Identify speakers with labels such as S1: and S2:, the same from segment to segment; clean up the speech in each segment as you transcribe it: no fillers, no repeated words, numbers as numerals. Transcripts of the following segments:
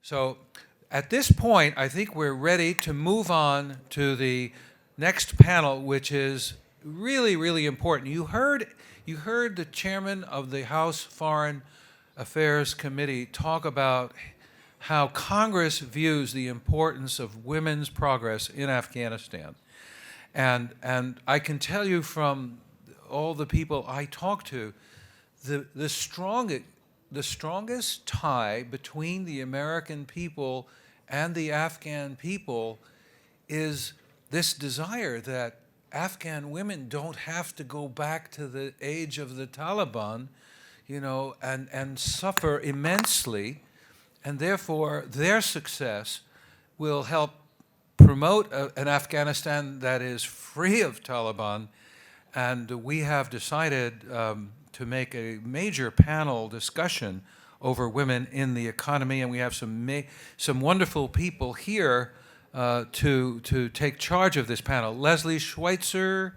S1: So at this point, I think we're ready to move on to the next panel, which is really, really important. You heard the chairman of the House Foreign Affairs Committee talk about how Congress views the importance of women's progress in Afghanistan. And I can tell you from all the people I talk to, the strongest tie between the American people and the Afghan people is this desire that Afghan women don't have to go back to the age of the Taliban, and suffer immensely, and therefore their success will help promote an Afghanistan that is free of Taliban. And we have decided to make a major panel discussion over women in the economy, and we have some wonderful people here to take charge of this panel. Leslie Schweitzer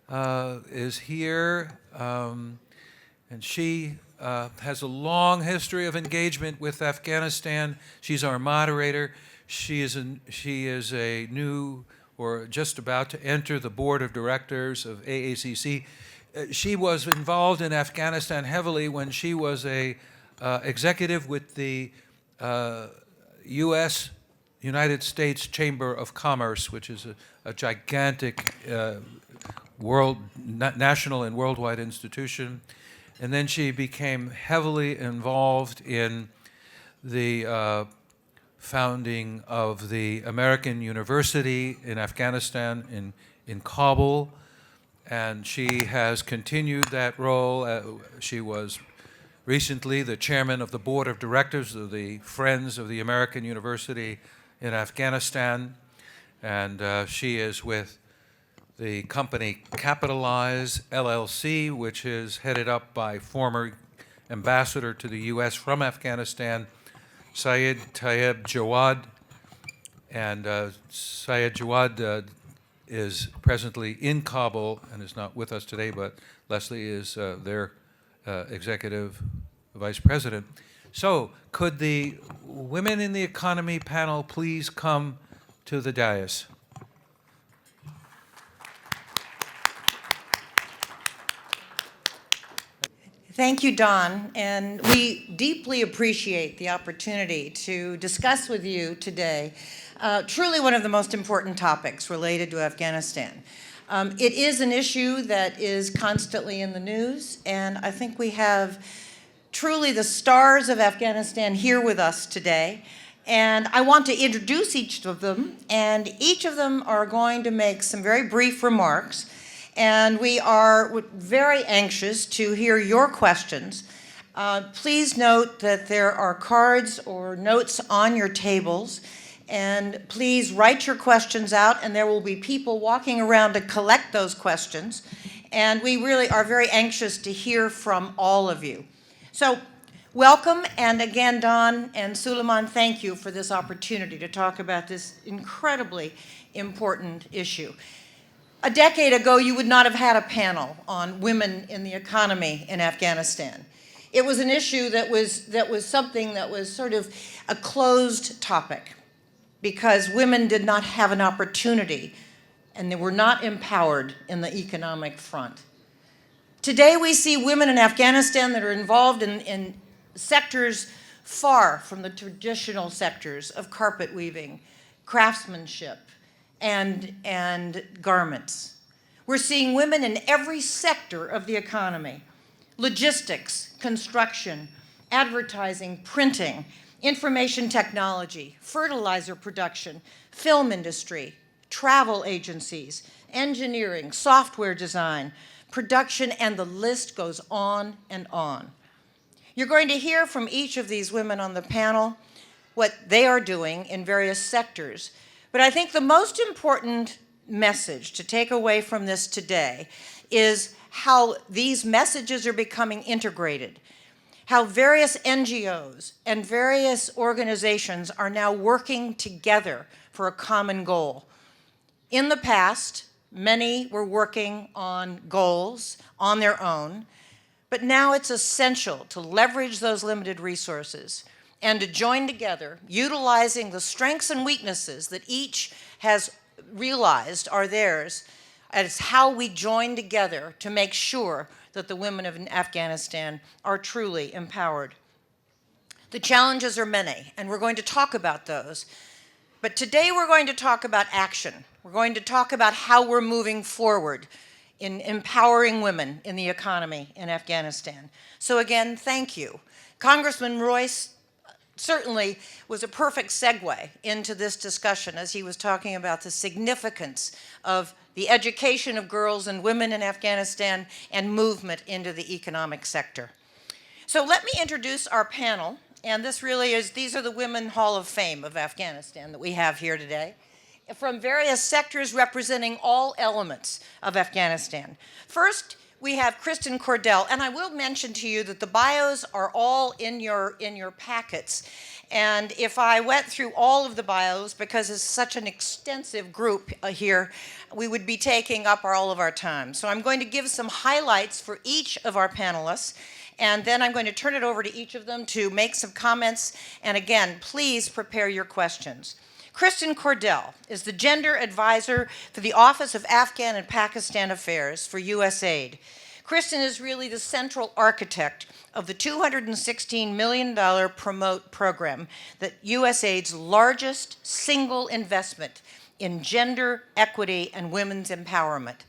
S1: is here, and she has a long history of engagement with Afghanistan. She's our moderator. She is a new, or just about to enter, the board of directors of AACC. She was involved in Afghanistan heavily when she was a executive with the United States Chamber of Commerce, which is a gigantic national and worldwide institution. And then she became heavily involved in the founding of the American University in Afghanistan, in Kabul. And she has continued that role. She was recently the chairman of the board of directors of the Friends of the American University in Afghanistan. And she is with the company Capitalize LLC, which is headed up by former ambassador to the U.S. from Afghanistan, Syed Tayyib Jawad. And Syed Jawad is presently in Kabul and is not with us today, but Leslie is their executive vice president. So could the Women in the Economy panel please come to the dais?
S2: Thank you, Don, and we deeply appreciate the opportunity to discuss with you today truly one of the most important topics related to Afghanistan. It is an issue that is constantly in the news, and I think we have truly the stars of Afghanistan here with us today. And I want to introduce each of them, and each of them are going to make some very brief remarks. And we are very anxious to hear your questions. Please note that there are cards or notes on your tables, and please write your questions out, and there will be people walking around to collect those questions. And we really are very anxious to hear from all of you. So welcome, and again, Don and Suleiman, thank you for this opportunity to talk about this incredibly important issue. A decade ago, you would not have had a panel on women in the economy in Afghanistan. It was an issue that was something that was sort of a closed topic because women did not have an opportunity and they were not empowered in the economic front. Today, we see women in Afghanistan that are involved in sectors far from the traditional sectors of carpet weaving, craftsmanship, and garments. We're seeing women in every sector of the economy: logistics, construction, advertising, printing, information technology, fertilizer production, film industry, travel agencies, engineering, software design, production, and the list goes on and on. You're going to hear from each of these women on the panel what they are doing in various sectors. But I think the most important message to take away from this today is how these messages are becoming integrated, how various NGOs and various organizations are now working together for a common goal. In the past, many were working on goals on their own, but now it's essential to leverage those limited resources and to join together, utilizing the strengths and weaknesses that each has realized are theirs. It's how we join together to make sure that the women of Afghanistan are truly empowered. The challenges are many, and we're going to talk about those. But today we're going to talk about action. We're going to talk about how we're moving forward in empowering women in the economy in Afghanistan. So again, thank you. Congressman Royce certainly was a perfect segue into this discussion as he was talking about the significance of the education of girls and women in Afghanistan and movement into the economic sector. So let me introduce our panel, and these are the Women Hall of Fame of Afghanistan that we have here today, from various sectors representing all elements of Afghanistan. First, we have Kristen Cordell, and I will mention to you that the bios are all in your packets. And if I went through all of the bios, because it's such an extensive group here, we would be taking up all of our time. So I'm going to give some highlights for each of our panelists, and then I'm going to turn it over to each of them to make some comments. And again, please prepare your questions. Kristen Cordell is the Gender Advisor for the Office of Afghan and Pakistan Affairs for USAID. Kristen is really the central architect of the $216 million Promote program, that USAID's largest single investment in gender equity and women's empowerment.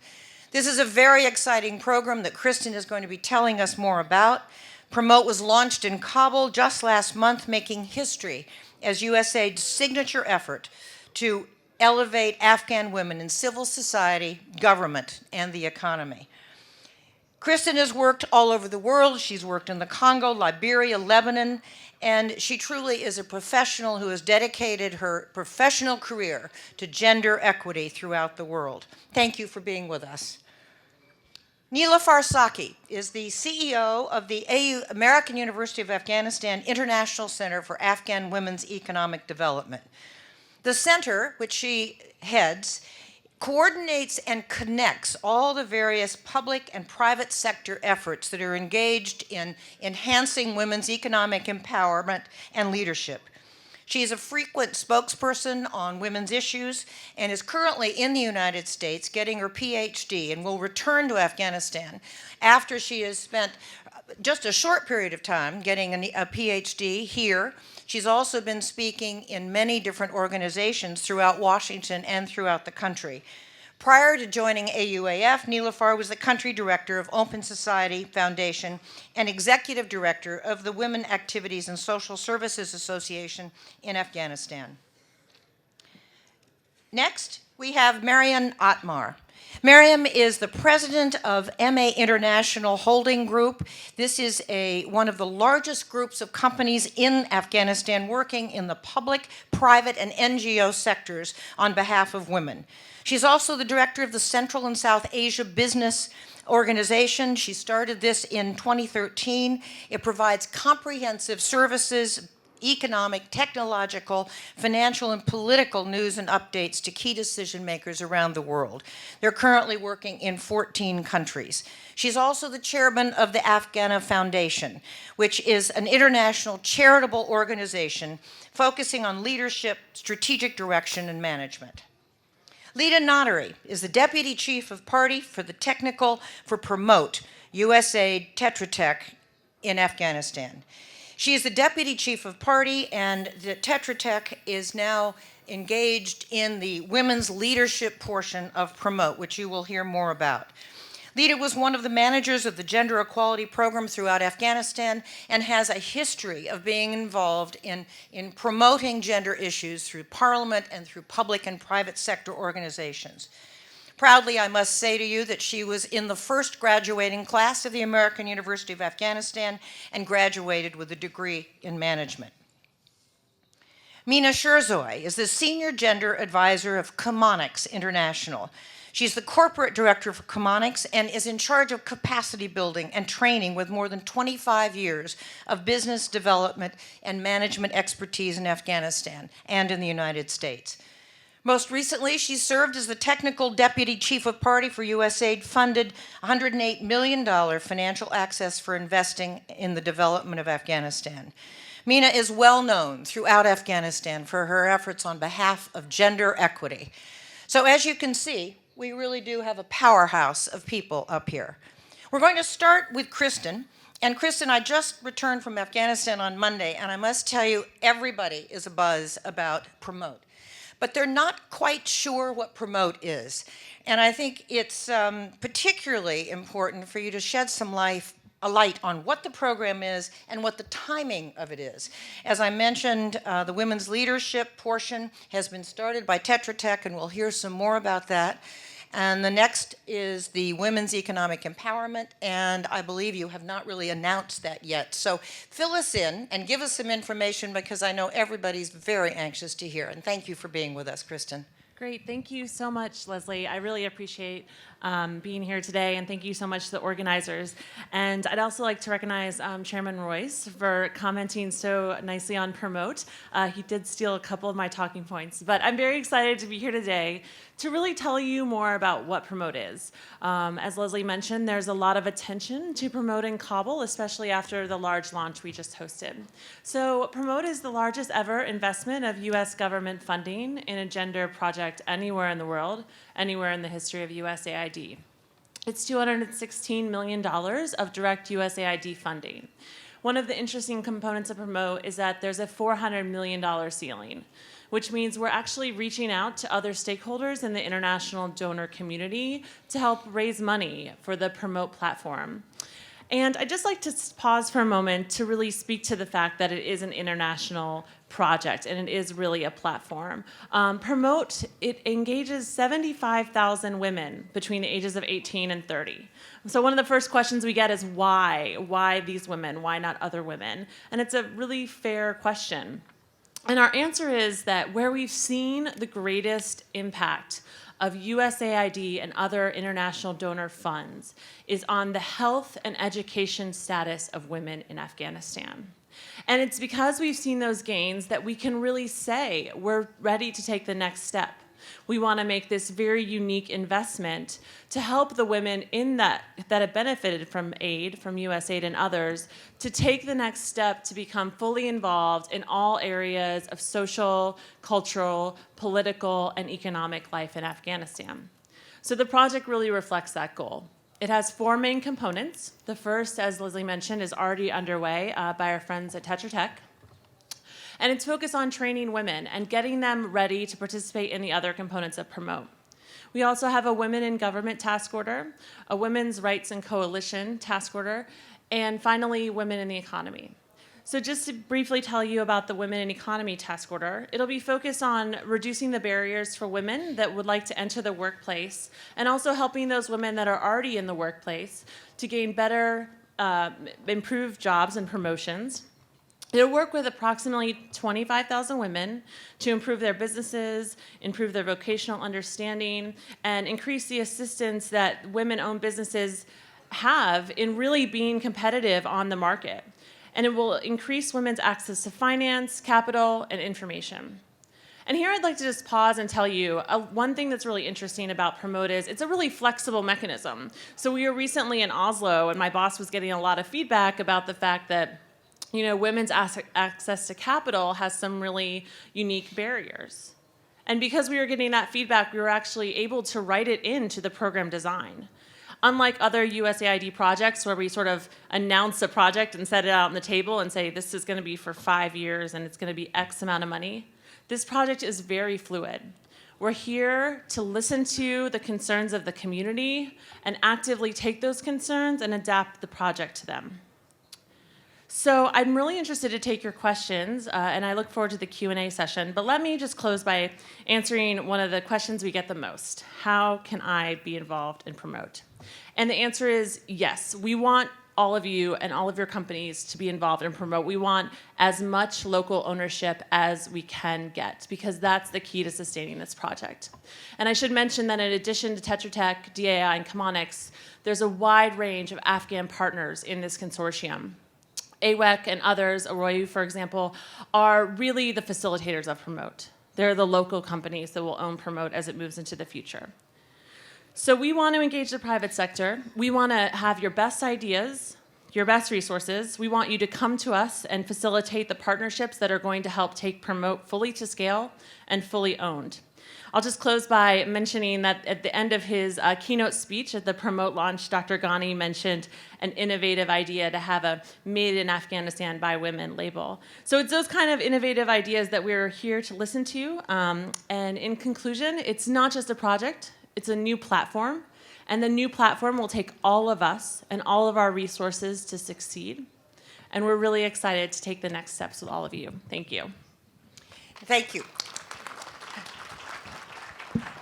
S2: This is a very exciting program that Kristen is going to be telling us more about. Promote was launched in Kabul just last month, making history as USAID's signature effort to elevate Afghan women in civil society, government, and the economy. Kristen has worked all over the world. She's worked in the Congo, Liberia, Lebanon, and she truly is a professional who has dedicated her professional career to gender equity throughout the world. Thank you for being with us. Nilüfer Saki is the CEO of the American University of Afghanistan International Center for Afghan Women's Economic Development. The center, which she heads, coordinates and connects all the various public and private sector efforts that are engaged in enhancing women's economic empowerment and leadership. She is a frequent spokesperson on women's issues and is currently in the United States getting her PhD, and will return to Afghanistan after she has spent just a short period of time getting a PhD here. She's also been speaking in many different organizations throughout Washington and throughout the country. Prior to joining AUAF, Nilüfer was the country director of Open Society Foundation and executive director of the Women Activities and Social Services Association in Afghanistan. Next, we have Mariam Atmar. Mariam is the president of MA International Holding Group. This is one of the largest groups of companies in Afghanistan working in the public, private, and NGO sectors on behalf of women. She's also the director of the Central and South Asia Business Organization. She started this in 2013. It provides comprehensive services, economic, technological, financial, and political news and updates to key decision makers around the world. They're currently working in 14 countries. She's also the chairman of the Afghan Foundation, which is an international charitable organization focusing on leadership, strategic direction, and management. Lita Notary is the Deputy Chief of Party for the Technical for Promote, USAID Tetra Tech in Afghanistan. She is the Deputy Chief of Party, and the Tetra Tech is now engaged in the women's leadership portion of Promote, which you will hear more about. Lita was one of the managers of the gender equality program throughout Afghanistan and has a history of being involved in promoting gender issues through parliament and through public and private sector organizations. Proudly, I must say to you that she was in the first graduating class of the American University of Afghanistan and graduated with a degree in management. Mina Sherzoy is the Senior Gender Advisor of Chemonics International. She's the corporate director for Chemonics and is in charge of capacity building and training with more than 25 years of business development and management expertise in Afghanistan and in the United States. Most recently, she served as the technical deputy chief of party for USAID-funded $108 million financial access for investing in the development of Afghanistan. Mina is well known throughout Afghanistan for her efforts on behalf of gender equity. So as you can see, we really do have a powerhouse of people up here. We're going to start with Kristen. And Kristen, I just returned from Afghanistan on Monday, and I must tell you, everybody is abuzz about Promote. But they're not quite sure what Promote is. And I think it's particularly important for you to shed some a light on what the program is and what the timing of it is. As I mentioned, the women's leadership portion has been started by Tetra Tech, and we'll hear some more about that. And the next is the women's economic empowerment, and I believe you have not really announced that yet. So fill us in and give us some information, because I know everybody's very anxious to hear. And thank you for being with us, Kristen.
S3: Great. Thank you so much, Leslie. I really appreciate being here today, and thank you so much to the organizers. And I'd also like to recognize Chairman Royce for commenting so nicely on Promote. He did steal a couple of my talking points, but I'm very excited to be here today to really tell you more about what Promote is. As Leslie mentioned, there's a lot of attention to Promote in Kabul, especially after the large launch we just hosted. So Promote is the largest ever investment of U.S. government funding in a gender project anywhere in the world, anywhere in the history of USAID. It's $216 million of direct USAID funding. One of the interesting components of Promote is that there's a $400 million ceiling, which means we're actually reaching out to other stakeholders in the international donor community to help raise money for the Promote platform. And I'd just like to pause for a moment to really speak to the fact that it is an international project, and it is really a platform. Promote, it engages 75,000 women between the ages of 18 and 30. So one of the first questions we get is why? Why these women? Why not other women? And it's a really fair question. And our answer is that where we've seen the greatest impact of USAID and other international donor funds is on the health and education status of women in Afghanistan. And it's because we've seen those gains that we can really say we're ready to take the next step. We want to make this very unique investment to help the women in that have benefited from aid, from USAID and others, to take the next step to become fully involved in all areas of social, cultural, political, and economic life in Afghanistan. So the project really reflects that goal. It has four main components. The first, as Leslie mentioned, is already underway by our friends at Tetra Tech. And it's focused on training women and getting them ready to participate in the other components of Promote. We also have a Women in Government task order, a Women's Rights and Coalition task order, and finally, Women in the Economy. So just to briefly tell you about the Women in Economy task order, it'll be focused on reducing the barriers for women that would like to enter the workplace, and also helping those women that are already in the workplace to gain better, improved jobs and promotions. It'll work with approximately 25,000 women to improve their businesses, improve their vocational understanding, and increase the assistance that women-owned businesses have in really being competitive on the market. And it will increase women's access to finance, capital, and information. And here I'd like to just pause and tell you one thing that's really interesting about Promote is it's a really flexible mechanism. So we were recently in Oslo, and my boss was getting a lot of feedback about the fact that women's access to capital has some really unique barriers. And because we were getting that feedback, we were actually able to write it into the program design. Unlike other USAID projects where we sort of announce a project and set it out on the table and say, this is going to be for 5 years and it's going to be X amount of money, this project is very fluid. We're here to listen to the concerns of the community and actively take those concerns and adapt the project to them. So I'm really interested to take your questions, and I look forward to the Q&A session. But let me just close by answering one of the questions we get the most. How can I be involved and Promote? And the answer is yes. We want all of you and all of your companies to be involved and Promote. We want as much local ownership as we can get, because that's the key to sustaining this project. And I should mention that in addition to Tetra Tech, DAI, and Chemonics, there's a wide range of Afghan partners in this consortium. AWEC and others, Arroyo, for example, are really the facilitators of Promote. They're the local companies that will own Promote as it moves into the future. So we want to engage the private sector. We want to have your best ideas, your best resources. We want you to come to us and facilitate the partnerships that are going to help take Promote fully to scale and fully owned. I'll just close by mentioning that at the end of his keynote speech at the Promote launch, Dr. Ghani mentioned an innovative idea to have a Made in Afghanistan by Women label. So it's those kind of innovative ideas that we're here to listen to. And in conclusion, it's not just a project, it's a new platform. And the new platform will take all of us and all of our resources to succeed. And we're really excited to take the next steps with all of you. Thank you.
S2: Thank you.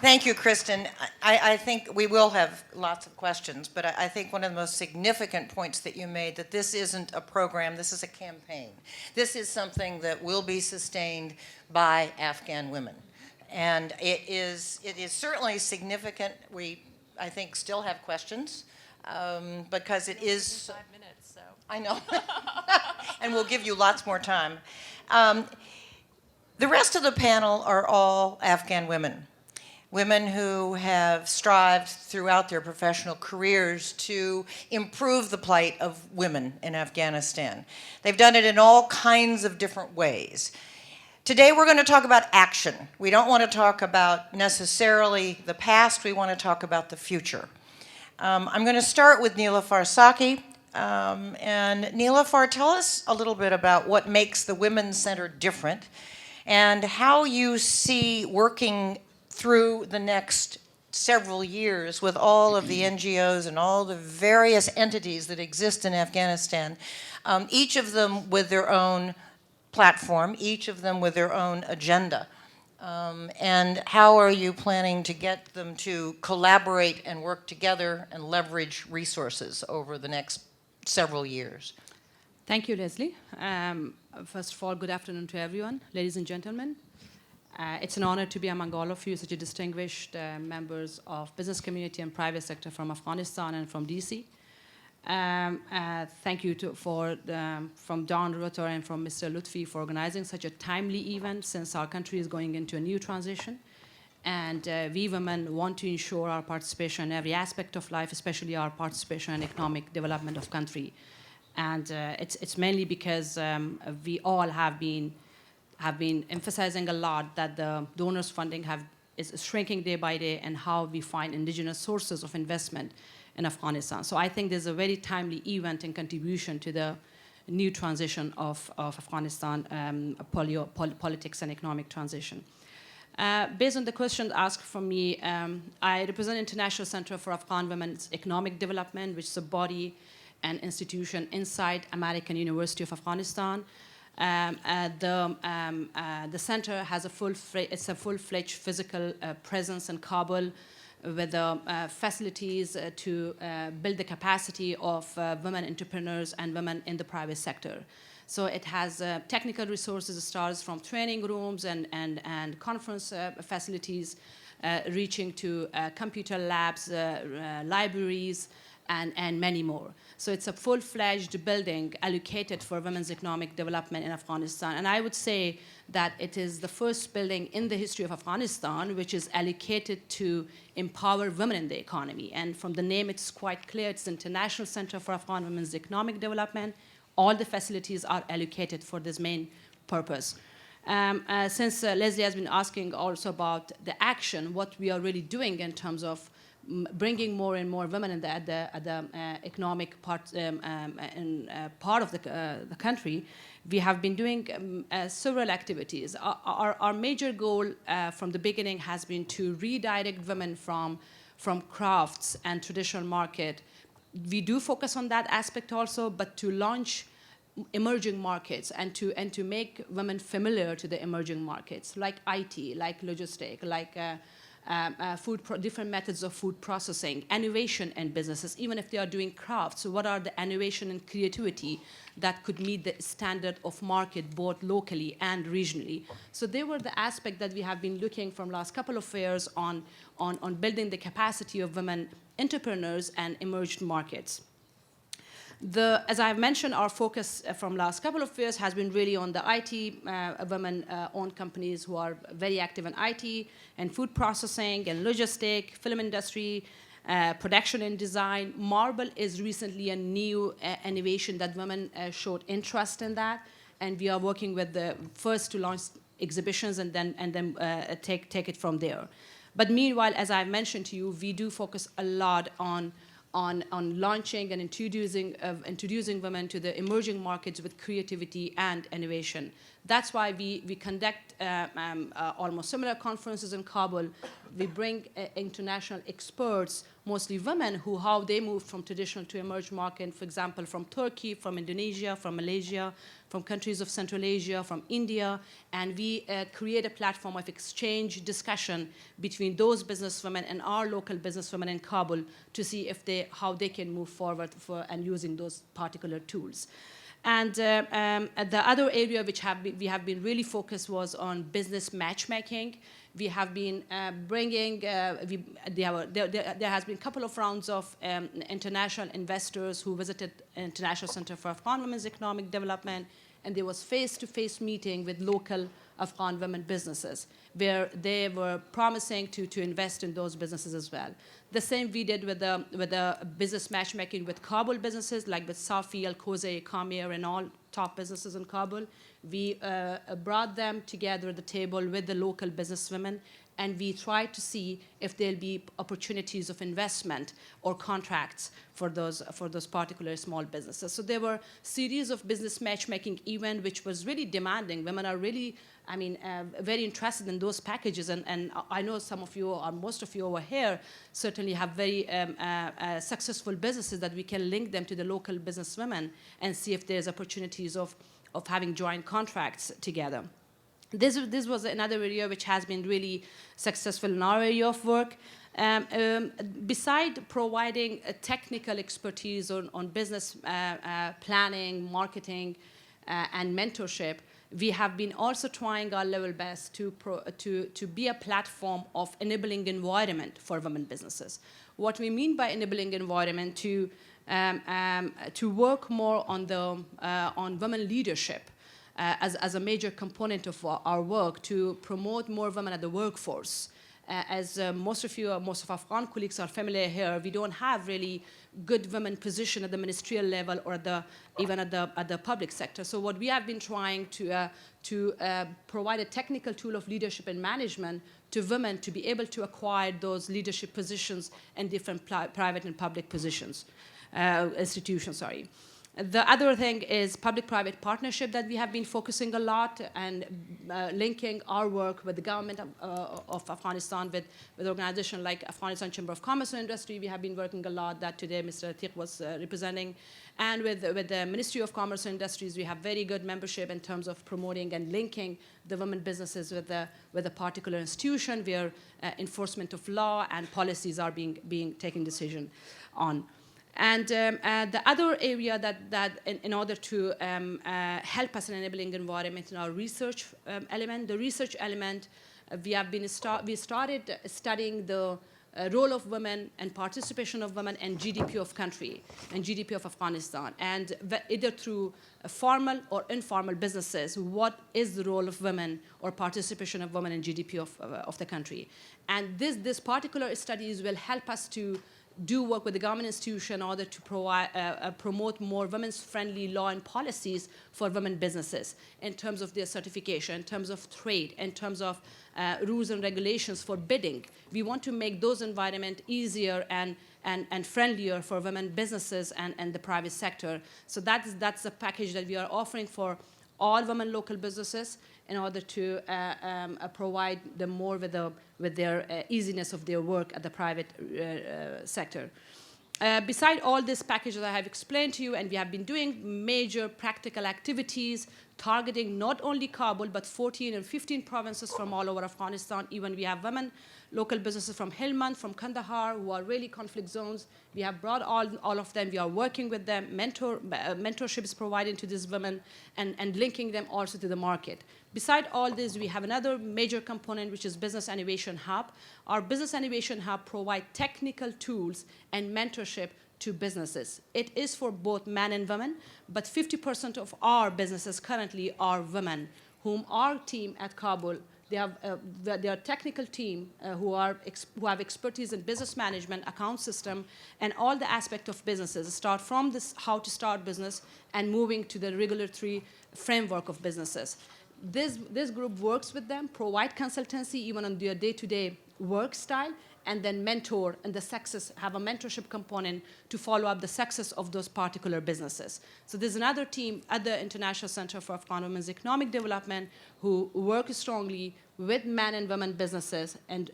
S2: Thank you, Kristen. I think we will have lots of questions, but I think one of the most significant points that you made, that this isn't a program, this is a campaign. This is something that will be sustained by Afghan women. And it is certainly significant. We, I think, still have questions because it is...
S3: 5 minutes, so.
S2: I know. And we'll give you lots more time. The rest of the panel are all Afghan women. Women who have strived throughout their professional careers to improve the plight of women in Afghanistan. They've done it in all kinds of different ways. Today we're going to talk about action. We don't want to talk about necessarily the past, we want to talk about the future. I'm going to start with Nilafar Saki. And Nilafar, tell us a little bit about what makes the Women's Center different and how you see working through the next several years with all of the NGOs and all the various entities that exist in Afghanistan, each of them with their own platform, each of them with their own agenda. And how are you planning to get them to collaborate and work together and leverage resources over the next several years?
S4: Thank you, Leslie. First of all, good afternoon to everyone, ladies and gentlemen. It's an honor to be among all of you, such a distinguished members of business community and private sector from Afghanistan and from DC. Thank you from Don Rutter and from Mr. Lutfi for organizing such a timely event, since our country is going into a new transition. And we women want to ensure our participation in every aspect of life, especially our participation in economic development of country. And it's mainly because we all have been emphasizing a lot that the donors funding is shrinking day by day, and how we find indigenous sources of investment in Afghanistan. So I think there's a very timely event and contribution to the new transition of Afghanistan politics and economic transition. Based on the question asked from me, I represent International Center for Afghan Women's Economic Development, which is a body and institution inside American University of Afghanistan. The center has a full-fledged physical presence in Kabul, with facilities to build the capacity of women entrepreneurs and women in the private sector. So it has technical resources. It starts from training rooms and conference facilities, reaching to computer labs, libraries, and many more. So it's a full-fledged building allocated for women's economic development in Afghanistan. And I would say that it is the first building in the history of Afghanistan which is allocated to empower women in the economy. And from the name, it's quite clear. It's the International Center for Afghan Women's Economic Development. All the facilities are allocated for this main purpose. Since Leslie has been asking also about the action, what we are really doing in terms of bringing more and more women at the economic part part of the country, we have been doing several activities. Our major goal from the beginning has been to redirect women from crafts and traditional market. We do focus on that aspect also, but to launch emerging markets and to make women familiar to the emerging markets, like IT, like logistics, like different methods of food processing, innovation in businesses, even if they are doing crafts. So what are the innovation and creativity that could meet the standard of market both locally and regionally? So they were the aspect that we have been looking from last couple of years on building the capacity of women entrepreneurs and emerging markets. As I've mentioned, our focus from last couple of years has been really on the IT, women-owned companies who are very active in IT and food processing and logistics, film industry, production and design. Marble is recently a new innovation that women showed interest in that, and we are working with the first to launch exhibitions and then take it from there. But meanwhile, as I've mentioned to you, we do focus a lot on launching and introducing women to the emerging markets with creativity and innovation. That's why we conduct almost similar conferences in Kabul. We bring international experts, mostly women, how they move from traditional to emerging market, for example, from Turkey, from Indonesia, from Malaysia, from countries of Central Asia, from India, and we create a platform of exchange discussion between those businesswomen and our local businesswomen in Kabul to see how they can move forward and using those particular tools. And the other area which we have been really focused was on business matchmaking. We have been bringing, there has been a couple of rounds of international investors who visited International Center for Afghan Women's Economic Development, and there was face-to-face meeting with local Afghan women businesses, where they were promising to invest in those businesses as well. The same we did with the business matchmaking with Kabul businesses, like with Safi, Al-Khozei, Kamir, and all top businesses in Kabul. We brought them together at the table with the local businesswomen, and we tried to see if there'll be opportunities of investment or contracts for those particular small businesses. So there were a series of business matchmaking events which was really demanding. Women are really, very interested in those packages, and I know some of you, or most of you over here, certainly have very successful businesses that we can link them to the local businesswomen and see if there's opportunities of having joint contracts together. This was another area which has been really successful in our area of work. Beside providing a technical expertise on business planning, marketing, and mentorship, we have been also trying our level best to be a platform of enabling environment for women businesses. What we mean by enabling environment to work more on women leadership as a major component of our work, to promote more women at the workforce. As most of Afghan colleagues are familiar here, we don't have really good women position at the ministerial level or even at the public sector. So what we have been trying to provide a technical tool of leadership and management to women to be able to acquire those leadership positions in different private and public institutions. The other thing is public-private partnership that we have been focusing a lot, and linking our work with the government of Afghanistan with organizations like Afghanistan Chamber of Commerce and Industry. We have been working a lot, that today Mr. Atiq was representing. And with the Ministry of Commerce and Industries, we have very good membership in terms of promoting and linking the women businesses with a particular institution where enforcement of law and policies are being taken decision on. And the other area that in order to help us in enabling environment in our research element, the research element, we started studying the role of women and participation of women and GDP of country and GDP of Afghanistan, and either through formal or informal businesses, what is the role of women or participation of women in GDP of the country. And this particular studies will help us to do work with the government institution in order to promote more women's-friendly law and policies for women businesses in terms of their certification, in terms of trade, in terms of rules and regulations for bidding. We want to make those environments easier and friendlier for women businesses and the private sector. So that's a package that we are offering for all women local businesses in order to provide them more with their easiness of their work at the private sector. Beside all this package that I have explained to you, and we have been doing major practical activities targeting not only Kabul, but 14 and 15 provinces from all over Afghanistan. Even we have women, local businesses from Helmand, from Kandahar, who are really conflict zones. We have brought all of them. We are working with them. Mentorship is provided to these women and linking them also to the market. Beside all this, we have another major component, which is Business Innovation Hub. Our Business Innovation Hub provides technical tools and mentorship to businesses. It is for both men and women, but 50% of our businesses currently are women, whom our team at Kabul They have their technical team who have expertise in business management, account system, and all the aspect of businesses. Start from this how to start business and moving to the regulatory framework of businesses. This group works with them, provide consultancy even on their day-to-day work style, and then mentor and have a mentorship component to follow up the success of those particular businesses. So there's another team at the International Center for Afghan Women's Economic Development who work strongly with men and women businesses and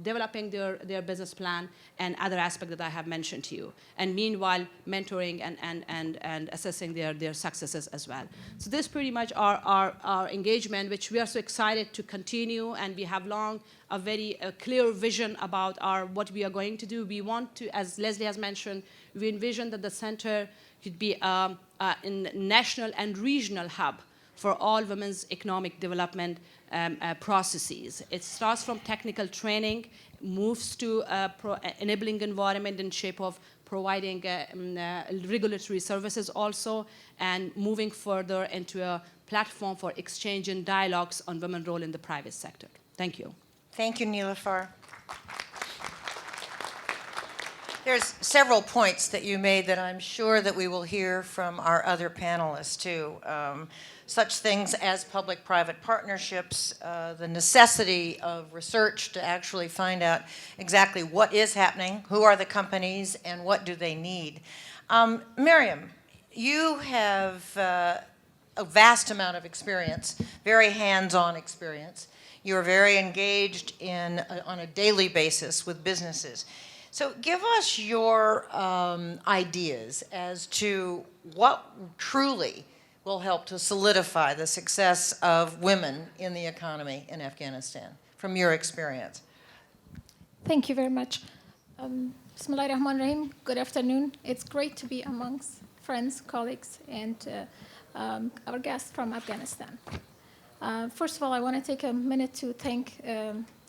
S4: developing their business plan and other aspects that I have mentioned to you. And meanwhile, mentoring and assessing their successes as well. So this pretty much our engagement, which we are so excited to continue, and we have a very clear vision about what we are going to do. We want to, as Leslie has mentioned, we envision that the center could be a national and regional hub for all women's economic development processes. It starts from technical training, moves to enabling environment in shape of providing regulatory services also, and moving further into a platform for exchange and dialogues on women's role in the private sector. Thank you.
S2: Thank you, Nilüfer. There's several points that you made that I'm sure that we will hear from our other panelists too. Such things as public-private partnerships, the necessity of research to actually find out exactly what is happening, who are the companies, and what do they need. Miriam, you have a vast amount of experience, very hands-on experience. You are very engaged on a daily basis with businesses. So give us your ideas as to what truly will help to solidify the success of women in the economy in Afghanistan, from your experience.
S5: Thank you very much. Bismillahirrahmanirrahim. Good afternoon. It's great to be amongst friends, colleagues, and our guests from Afghanistan. First of all, I want to take a minute to thank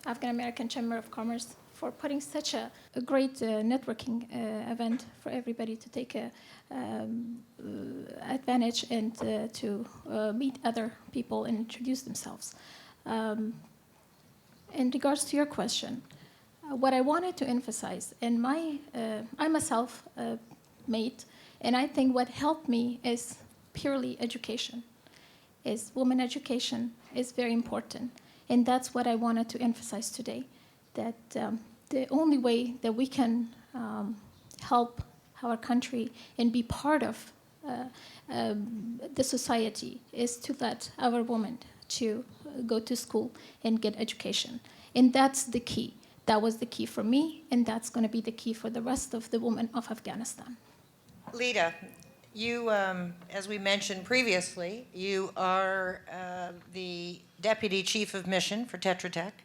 S5: Afghan-American Chamber of Commerce for putting such a great networking event for everybody to take advantage and to meet other people and introduce themselves. In regards to your question, what I wanted to emphasize, and I'm a self-made, and I think what helped me is purely education. Women education is very important, and that's what I wanted to emphasize today, that the only way that we can help our country and be part of the society is to let our women to go to school and get education. And that's the key. That was the key for me, and that's going to be the key for the rest of the women of Afghanistan.
S2: Lita, you, as we mentioned previously, you are the Deputy Chief of Mission for Tetra Tech,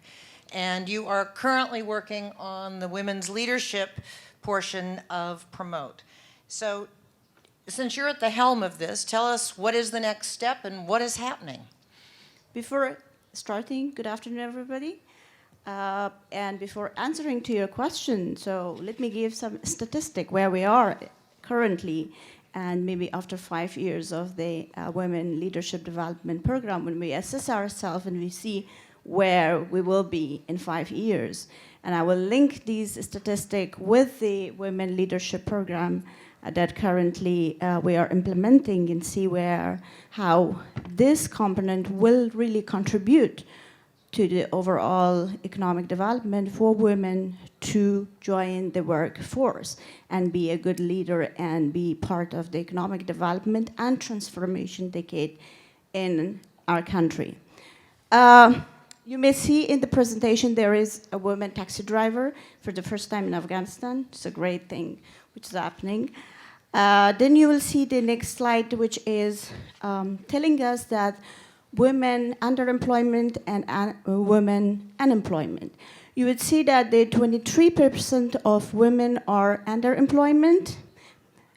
S2: and you are currently working on the women's leadership portion of Promote. So since you're at the helm of this, tell us what is the next step and what is happening?
S6: Before starting, good afternoon, everybody. And before answering to your question, so let me give some statistic where we are currently, and maybe after 5 years of the Women Leadership Development Program, when we assess ourselves and we see where we will be in 5 years. And I will link these statistics with the Women Leadership Program that currently we are implementing, and see how this component will really contribute to the overall economic development for women to join the workforce and be a good leader and be part of the economic development and transformation decade in our country. You may see in the presentation there is a woman taxi driver for the first time in Afghanistan. It's a great thing which is happening. Then you will see the next slide, which is telling us that women underemployment and women unemployment. You would see that the 23% of women are underemployment.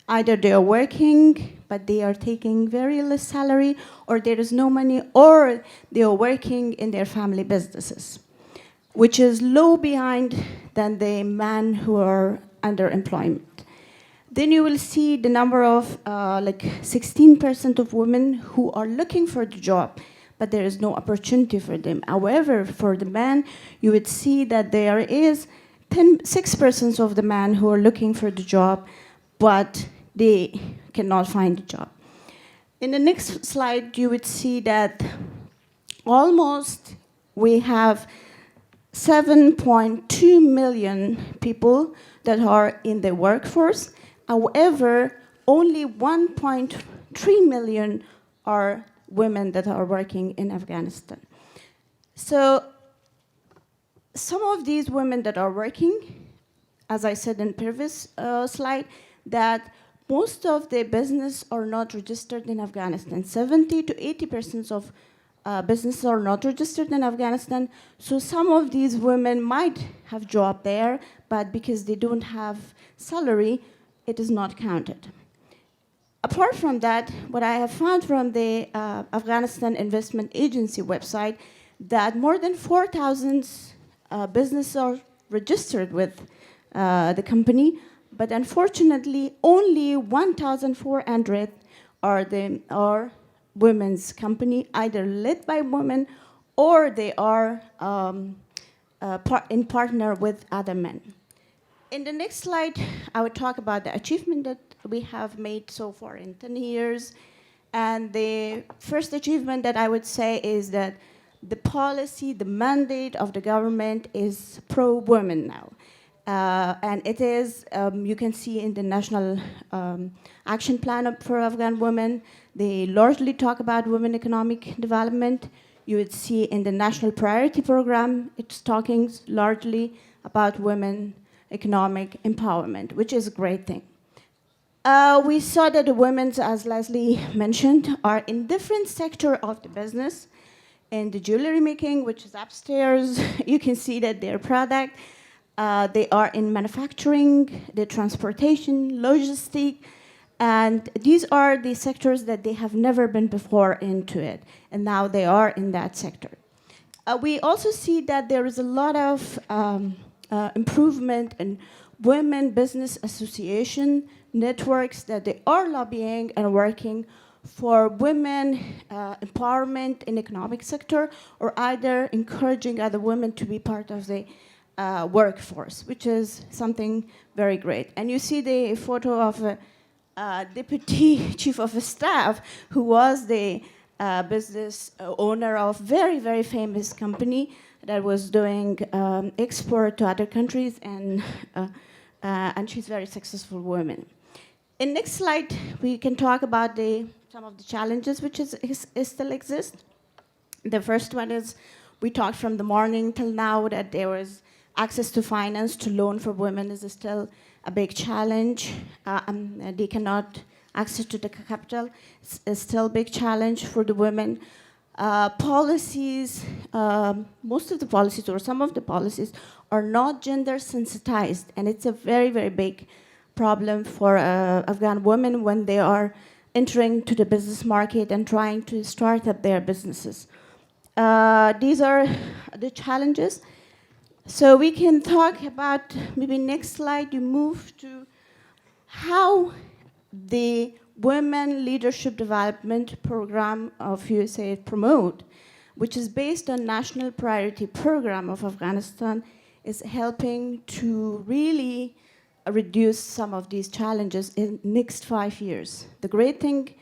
S6: Either they are working, but they are taking very less salary, or there is no money, or they are working in their family businesses, which is low behind than the men who are underemployment. Then you will see the number of 16% of women who are looking for the job, but there is no opportunity for them. However, for the men, you would see that there is 6% of the men who are looking for the job, but they cannot find a job. In the next slide, you would see that almost we have 7.2 million people that are in the workforce. However, only 1.3 million are women that are working in Afghanistan. So some of these women that are working, as I said in previous slide, that most of their business are not registered in Afghanistan. 70 to 80% of businesses are not registered in Afghanistan. So some of these women might have job there, but because they don't have salary, it is not counted. Apart from that, what I have found from the Afghanistan Investment Agency website, that more than 4,000 businesses are registered with the company, but unfortunately, only 1,400 are women's company, either led by women or they are in partner with other men. In the next slide, I would talk about the achievement that we have made so far in 10 years. And the first achievement that I would say is that the policy, the mandate of the government is pro-women now. And it is, you can see in the National Action Plan for Afghan Women, they largely talk about women economic development. You would see in the National Priority Program, it's talking largely about women economic empowerment, which is a great thing. We saw that the women, as Leslie mentioned, are in different sectors of the business. In the jewelry making, which is upstairs, you can see that their product. They are in manufacturing, the transportation, logistics, and these are the sectors that they have never been before into it, and now they are in that sector. We also see that there is a lot of improvement in women business association networks that they are lobbying and working for women empowerment in economic sector, or either encouraging other women to be part of the workforce, which is something very great. And you see the photo of a deputy chief of staff who was the business owner of very, very famous company that was doing export to other countries, and she's a very successful woman. In next slide, we can talk about some of the challenges which still exist. The first one is, we talked from the morning till now that there was access to finance, to loan for women is still a big challenge. They cannot access to the capital. It's still a big challenge for the women. Policies, most of the policies or some of the policies are not gender sensitized, and it's a very, very big problem for Afghan women when they are entering to the business market and trying to start up their businesses. These are the challenges. So we can talk about, maybe next slide, you move to how the Women Leadership Development Program of USA promote, which is based on National Priority Program of Afghanistan, is helping to really reduce some of these challenges in next 5 years. The great thing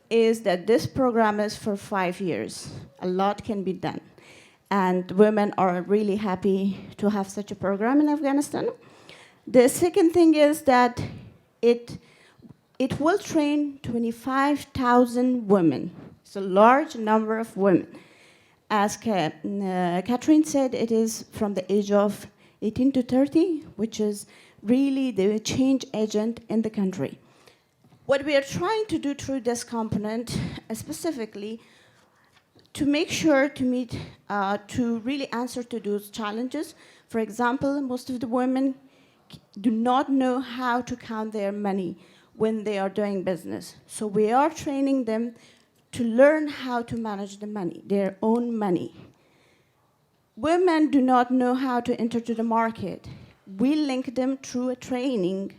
S6: is that this program is for 5 years. A lot can be done. And women are really happy to have such a program in Afghanistan. The second thing is that it will train 25,000 women. It's a large number of women. As Catherine said, it is from the age of 18 to 30, which is really the change agent in the country. What we are trying to do through this component, specifically, to make sure to meet, to really answer to those challenges. For example, most of the women do not know how to count their money when they are doing business. So we are training them to learn how to manage the money, their own money. Women do not know how to enter to the market. We link them through a training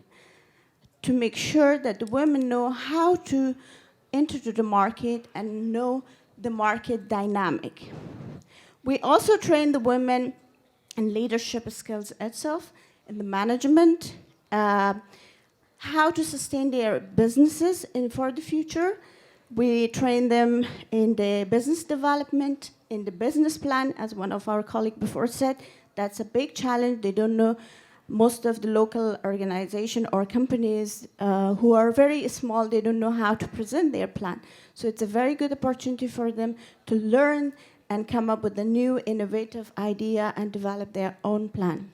S6: to make sure that the women know how to enter to the market and know the market dynamic. We also train the women in leadership skills itself, in the management, how to sustain their businesses for the future. We train them in the business development, in the business plan, as one of our colleagues before said. That's a big challenge. They don't know. Most of the local organization or companies who are very small, they don't know how to present their plan. So it's a very good opportunity for them to learn and come up with a new innovative idea and develop their own plan.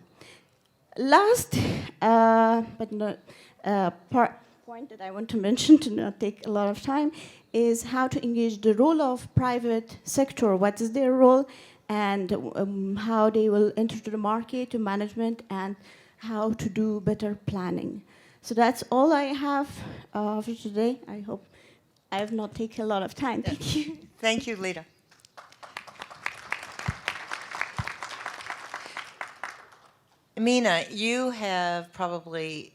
S6: Last, but not point that I want to mention to not take a lot of time is how to engage the role of private sector. What is their role, and how they will enter to the market, to management, and how to do better planning. So that's all I have for today. I hope I have not taken a lot of time. Thank you.
S2: Thank you, Lita. Amina, you have probably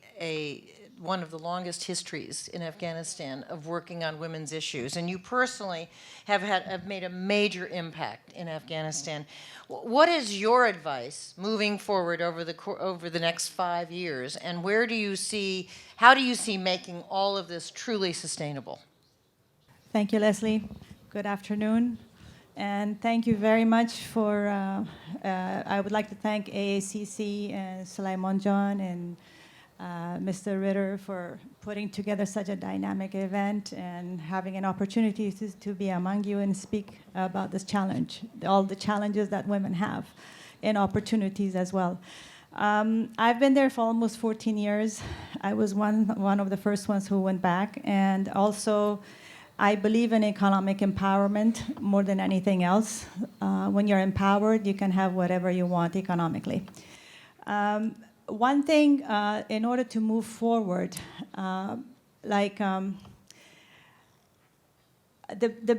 S2: one of the longest histories in Afghanistan of working on women's issues, and you personally have made a major impact in Afghanistan. What is your advice moving forward over the next 5 years, and how do you see making all of this truly sustainable?
S7: Thank you, Leslie. Good afternoon. And thank you very much for, I would like to thank AACC and Sulaiman John and Mr. Ritter for putting together such a dynamic event and having an opportunity to be among you and speak about this challenge, all the challenges that women have and opportunities as well. I've been there for almost 14 years. I was one of the first ones who went back, and also I believe in economic empowerment more than anything else. When you're empowered, you can have whatever you want economically. One thing, in order to move forward, the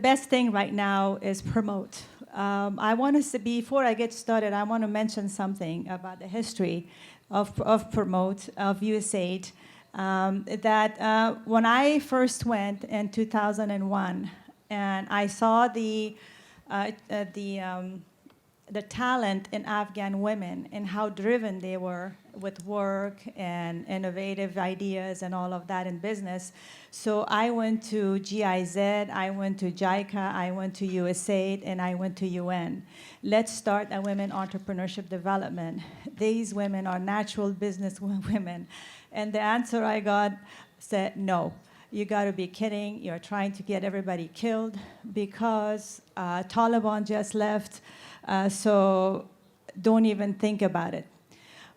S7: best thing right now is promote. I want to say, before I get started, I want to mention something about the history of promote, of USAID. That when I first went in 2001, and I saw the talent in Afghan women and how driven they were with work and innovative ideas and all of that in business. So I went to GIZ, I went to JICA, I went to USAID, and I went to UN. Let's start a women entrepreneurship development. These women are natural business women. And the answer I got said, no, you got to be kidding. You're trying to get everybody killed because Taliban just left, so don't even think about it.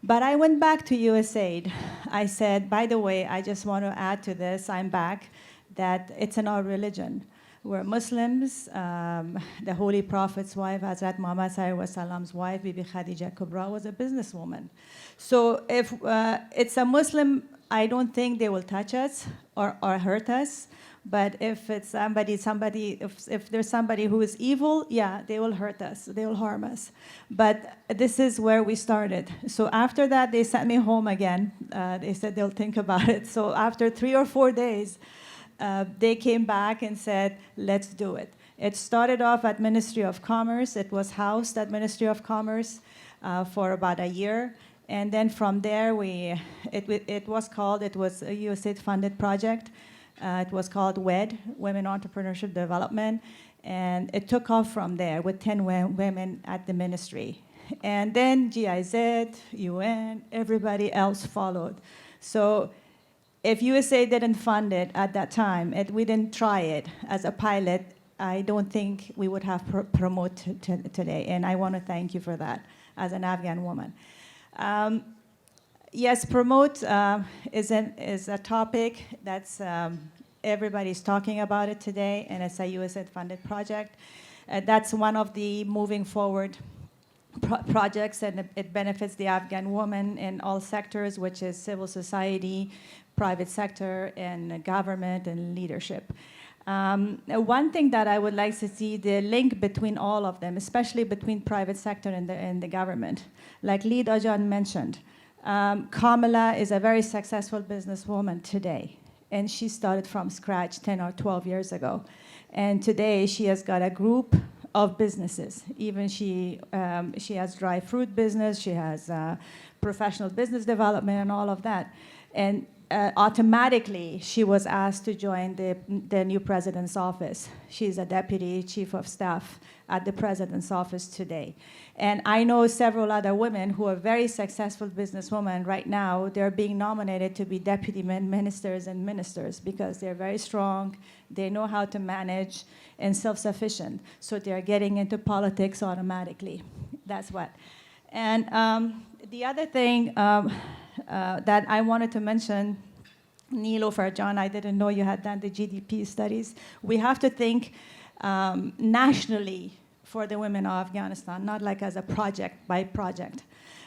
S7: But I went back to USAID. I said, by the way, I just want to add to this, I'm back, that it's in our religion. We're Muslims. The Holy Prophet's wife, Hazrat Muhammad Sallam's wife, Bibi Khadija Kubra, was a businesswoman. So if it's a Muslim, I don't think they will touch us or hurt us. But if it's if there's somebody who is evil, yeah, they will hurt us, they will harm us. But this is where we started. So after that, they sent me home again. They said they'll think about it. So after 3 or 4 days, they came back and said, let's do it. It started off at Ministry of Commerce. It was housed at Ministry of Commerce for about a year. And then from there, it was a USAID-funded project. It was called WED, Women Entrepreneurship Development. And it took off from there with 10 women at the ministry. And then GIZ, UN, everybody else followed. So if USA didn't fund it at that time, we didn't try it as a pilot, I don't think we would have promoted today. And I want to thank you for that as an Afghan woman. Yes, promote is a topic that's everybody's talking about it today, and it's a USAID-funded project. That's one of the moving forward projects, and it benefits the Afghan woman in all sectors, which is civil society, private sector, and government and leadership. One thing that I would like to see, the link between all of them, especially between private sector and the government. Like Lida Jan mentioned, Kamala is a very successful businesswoman today. And she started from scratch 10 or 12 years ago. And today she has got a group of businesses. Even she has dry fruit business, she has professional business development and all of that. And automatically she was asked to join the new president's office. She's a deputy chief of staff at the president's office today. And I know several other women who are very successful businesswomen right now. They're being nominated to be deputy ministers and ministers because they're very strong, they know how to manage, and self-sufficient. So they're getting into politics automatically. That's what. And the other thing that I wanted to mention, Nilofer, John, I didn't know you had done the GDP studies. We have to think nationally for the women of Afghanistan, not like as a project by project.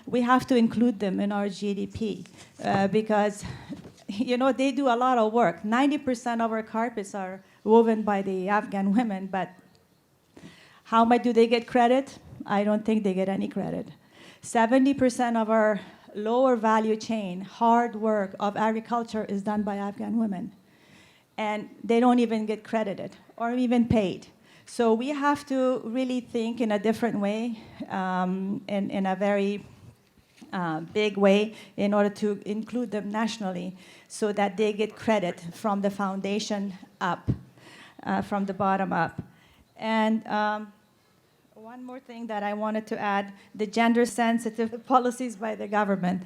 S7: We have to include them in our GDP because, you know, they do a lot of work. 90% of our carpets are woven by the Afghan women, but how much do they get credit? I don't think they get any credit. 70% of our lower value chain, hard work of agriculture is done by Afghan women. And they don't even get credited or even paid. So we have to really think in a different way, in a very big way, in order to include them nationally so that they get credit from the foundation up, from the bottom up. And one more thing that I wanted to add, the gender-sensitive policies by the government.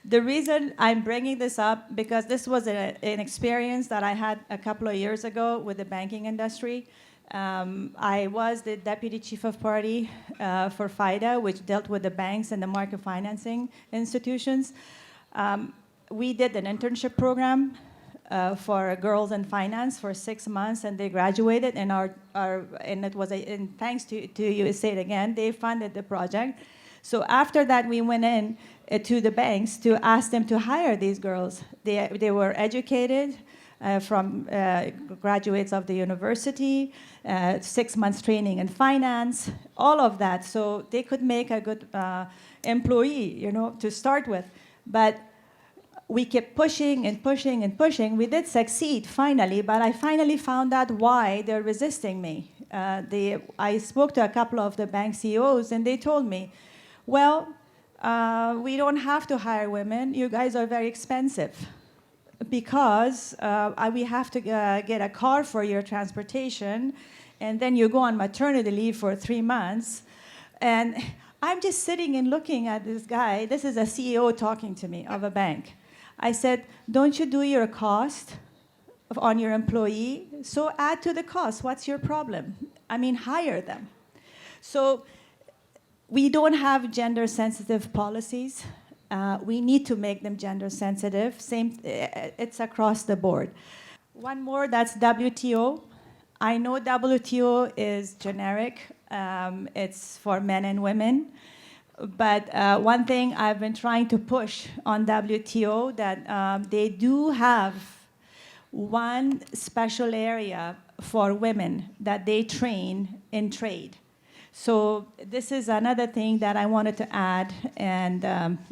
S7: The reason I'm bringing this up, because this was an experience that I had a couple of years ago with the banking industry. I was the deputy chief of party for FIDA, which dealt with the banks and the market financing institutions. We did an internship program for girls in finance for 6 months, and they graduated. And and it was and thanks to USAID again, they funded the project. So after that, we went in to the banks to ask them to hire these girls. They were educated. From graduates of the university, 6 months training in finance, all of that, so they could make a good employee, you know, to start with. But we kept pushing and pushing and pushing. We did succeed finally, but I finally found out why they're resisting me. I spoke to a couple of the bank CEOs, and they told me, well, we don't have to hire women. You guys are very expensive. Because we have to get a car for your transportation, and then you go on maternity leave for 3 months. And I'm just sitting and looking at this guy. This is a CEO talking to me of a bank. I said, don't you do your cost on your employee? So add to the cost. What's your problem? I mean, hire them. So we don't have gender-sensitive policies. We need to make them gender sensitive. It's across the board. One more, that's WTO. I know WTO is generic. It's for men and women. But one thing I've been trying to push on WTO, that they do have one special area for women that they train in trade. So this is another thing that I wanted to add, and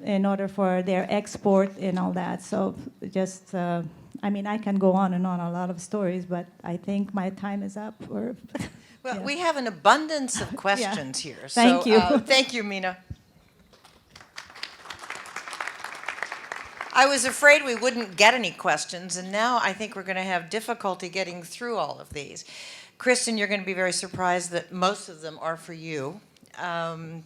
S7: in order for their export and all that. So just, I mean, I can go on and on, a lot of stories, but I think my time is up. Or
S2: Well,
S7: yeah.
S2: we have an abundance of questions here.
S7: Thank you.
S2: Thank you, Mina. I was afraid we wouldn't get any questions, and now I think we're going to have difficulty getting through all of these. Kristen, you're going to be very surprised that most of them are for you.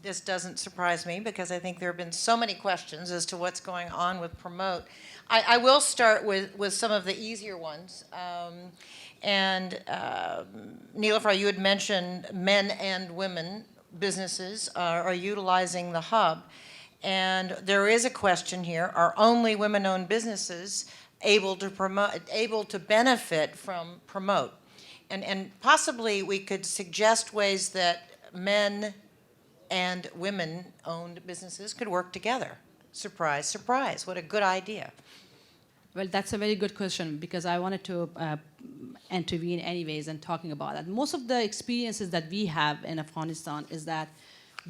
S2: This doesn't surprise me because I think there have been so many questions as to what's going on with Promote. I will start with some of the easier ones. Nilofer, you had mentioned men and women businesses are utilizing the hub. And there is a question here, are only women-owned businesses able to benefit from Promote? And possibly we could suggest ways that men and women-owned businesses could work together. Surprise, surprise, what a good idea.
S4: Well, that's a very good question because I wanted to intervene anyways in talking about that. Most of the experiences that we have in Afghanistan is that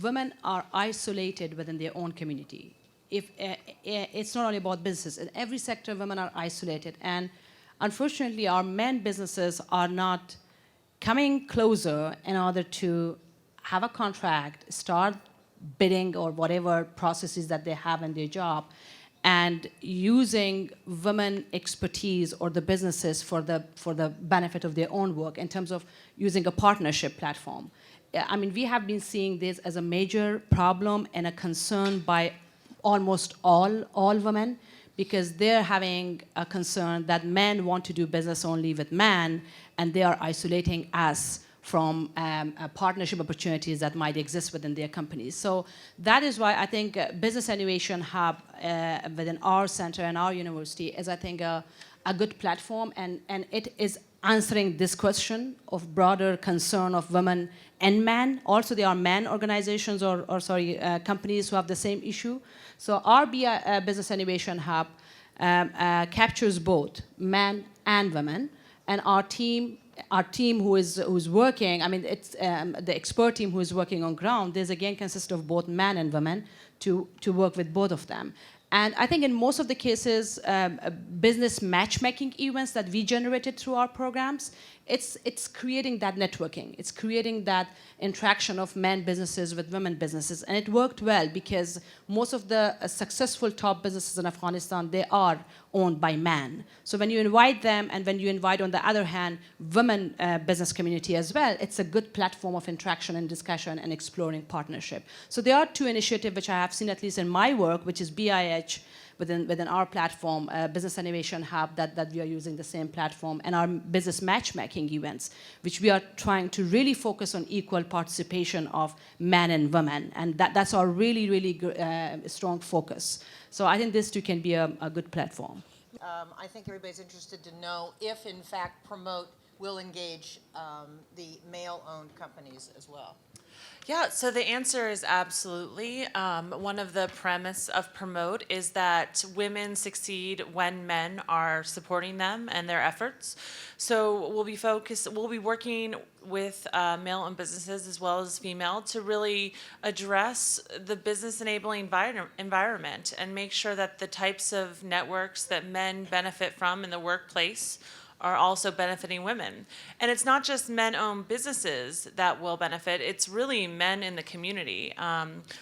S4: women are isolated within their own community. It's not only about business. In every sector, women are isolated. And Unfortunately, our men businesses are not coming closer in order to have a contract, start bidding or whatever processes that they have in their job, and using women expertise or the businesses for the benefit of their own work in terms of using a partnership platform. I mean, we have been seeing this as a major problem and a concern by almost all women, because they're having a concern that men want to do business only with men, and they are isolating us from partnership opportunities that might exist within their companies. So that is why I think Business Innovation Hub within our center and our university is, I think, a good platform, and it is answering this question of broader concern of women and men. Also, there are men organizations or companies who have the same issue. So our Business Innovation Hub captures both men and women, and our team who's working, I mean, it's the expert team who is working on ground, this again consists of both men and women to work with both of them. And I think in most of the cases, business matchmaking events that we generated through our programs, it's creating that networking. It's creating that interaction of men businesses with women businesses. And it worked well because most of the successful top businesses in Afghanistan, they are owned by men. So when you invite them, and when you invite, on the other hand, women business community as well, it's a good platform of interaction and discussion and exploring partnership. So there are two initiatives which I have seen, at least in my work, which is BIH, within our platform, Business Innovation Hub, that we are using the same platform, and our business matchmaking events, which we are trying to really focus on equal participation of men and women. And that's our really, really strong focus. So I think this too can be a good platform.
S2: I think everybody's interested to know if, in fact, Promote will engage the male-owned companies as well.
S3: Yeah, so the answer is absolutely. One of the premise of Promote is that women succeed when men are supporting them and their efforts. So we'll be working with male-owned businesses as well as female to really address the business enabling environment and make sure that the types of networks that men benefit from in the workplace are also benefiting women. And it's not just men-owned businesses that will benefit, it's really men in the community.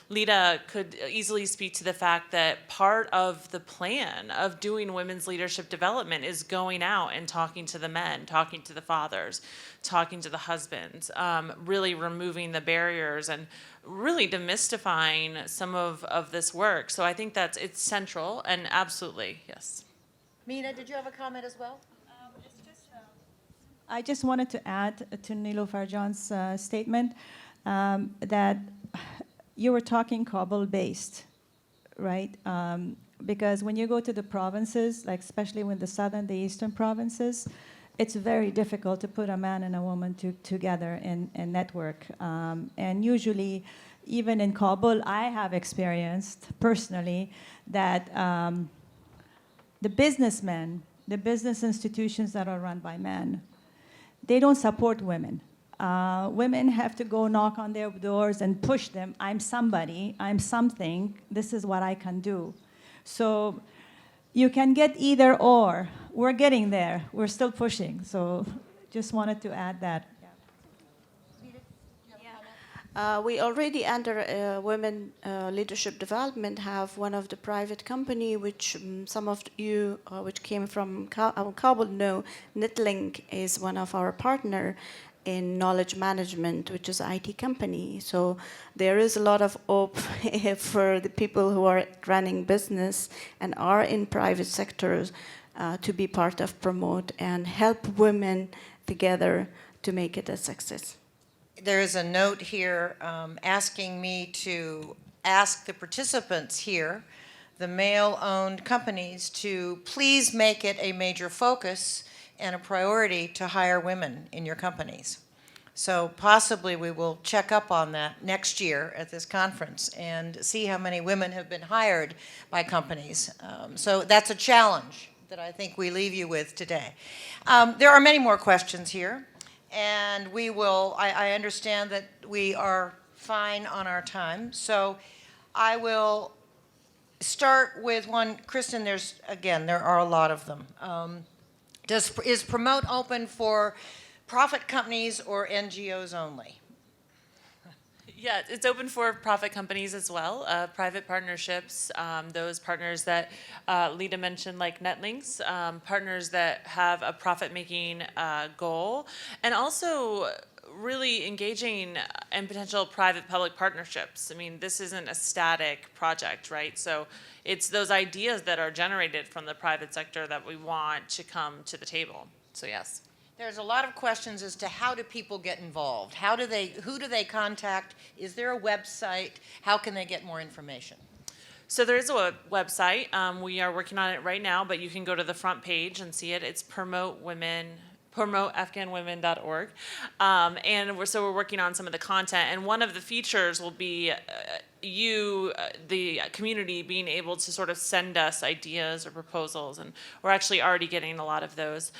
S3: Lita could easily speak to the fact that part of the plan of doing women's leadership development is going out and talking to the men, talking to the fathers, talking to the husbands, really removing the barriers and really demystifying some of this work. So I think it's central, and absolutely, yes.
S2: Mina, did you have a comment as well?
S7: I just wanted to add to Niloufar John's statement that you were talking Kabul-based, right? Because when you go to the provinces, like especially when the southern, the eastern provinces, it's very difficult to put a man and a woman together and network. And usually, even in Kabul, I have experienced personally that the businessmen, the business institutions that are run by men, they don't support women. Women have to go knock on their doors and push them. I'm somebody, I'm something, this is what I can do. So you can get either or. We're getting there, we're still pushing. So just wanted to add that.
S6: We already, under Women Leadership Development, have one of the private company, which some of you which came from Kabul know, Nitlink is one of our partner in knowledge management, which is an IT company. So there is a lot of hope for the people who are running business and are in private sectors to be part of Promote and help women together to make it a success.
S2: There is a note here asking me to ask the participants here, the male-owned companies, to please make it a major focus and a priority to hire women in your companies. So possibly we will check up on that next year at this conference and see how many women have been hired by companies. So that's a challenge that I think we leave you with today. There are many more questions here. And we will, I understand that we are fine on our time. So I will start with one. Kristen, there are a lot of them. Is Promote open for profit companies or NGOs only?
S3: Yeah, it's open for profit companies as well, private partnerships, those partners that Lita mentioned, like Netlinks, partners that have a profit-making goal, and also really engaging in potential private-public partnerships. I mean, this isn't a static project, right? So it's those ideas that are generated from the private sector that we want to come to the table. So yes.
S2: There's a lot of questions as to how do people get involved? Who do they contact? Is there a website? How can they get more information?
S3: So there is a website. We are working on it right now, but you can go to the front page and see it. It's promoteafghanwomen.org. And we're working on some of the content. And one of the features will be the community, being able to sort of send us ideas or proposals. And we're actually already getting a lot of those.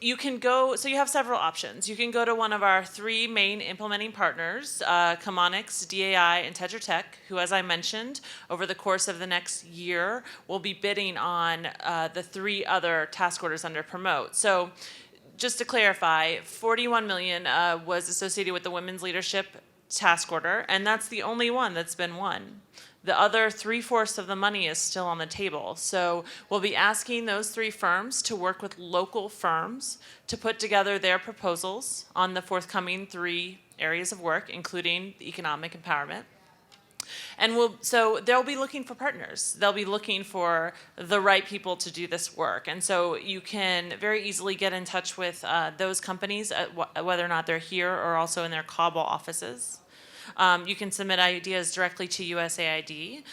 S3: You can go, so you have several options. You can go to one of our 3 main implementing partners, Chemonics, DAI, and Tetra Tech, who, as I mentioned, over the course of the next year, will be bidding on the 3 other task orders under Promote. So just to clarify, $41 million was associated with the Women's Leadership Task Order, and that's the only one that's been won. The other 3/4 of the money is still on the table. So we'll be asking those 3 firms to work with local firms to put together their proposals on the forthcoming 3 areas of work, including the economic empowerment. And so they'll be looking for partners. They'll be looking for the right people to do this work. And so you can very easily get in touch with those companies, whether or not they're here or also in their Kabul offices. You can submit ideas directly to USAID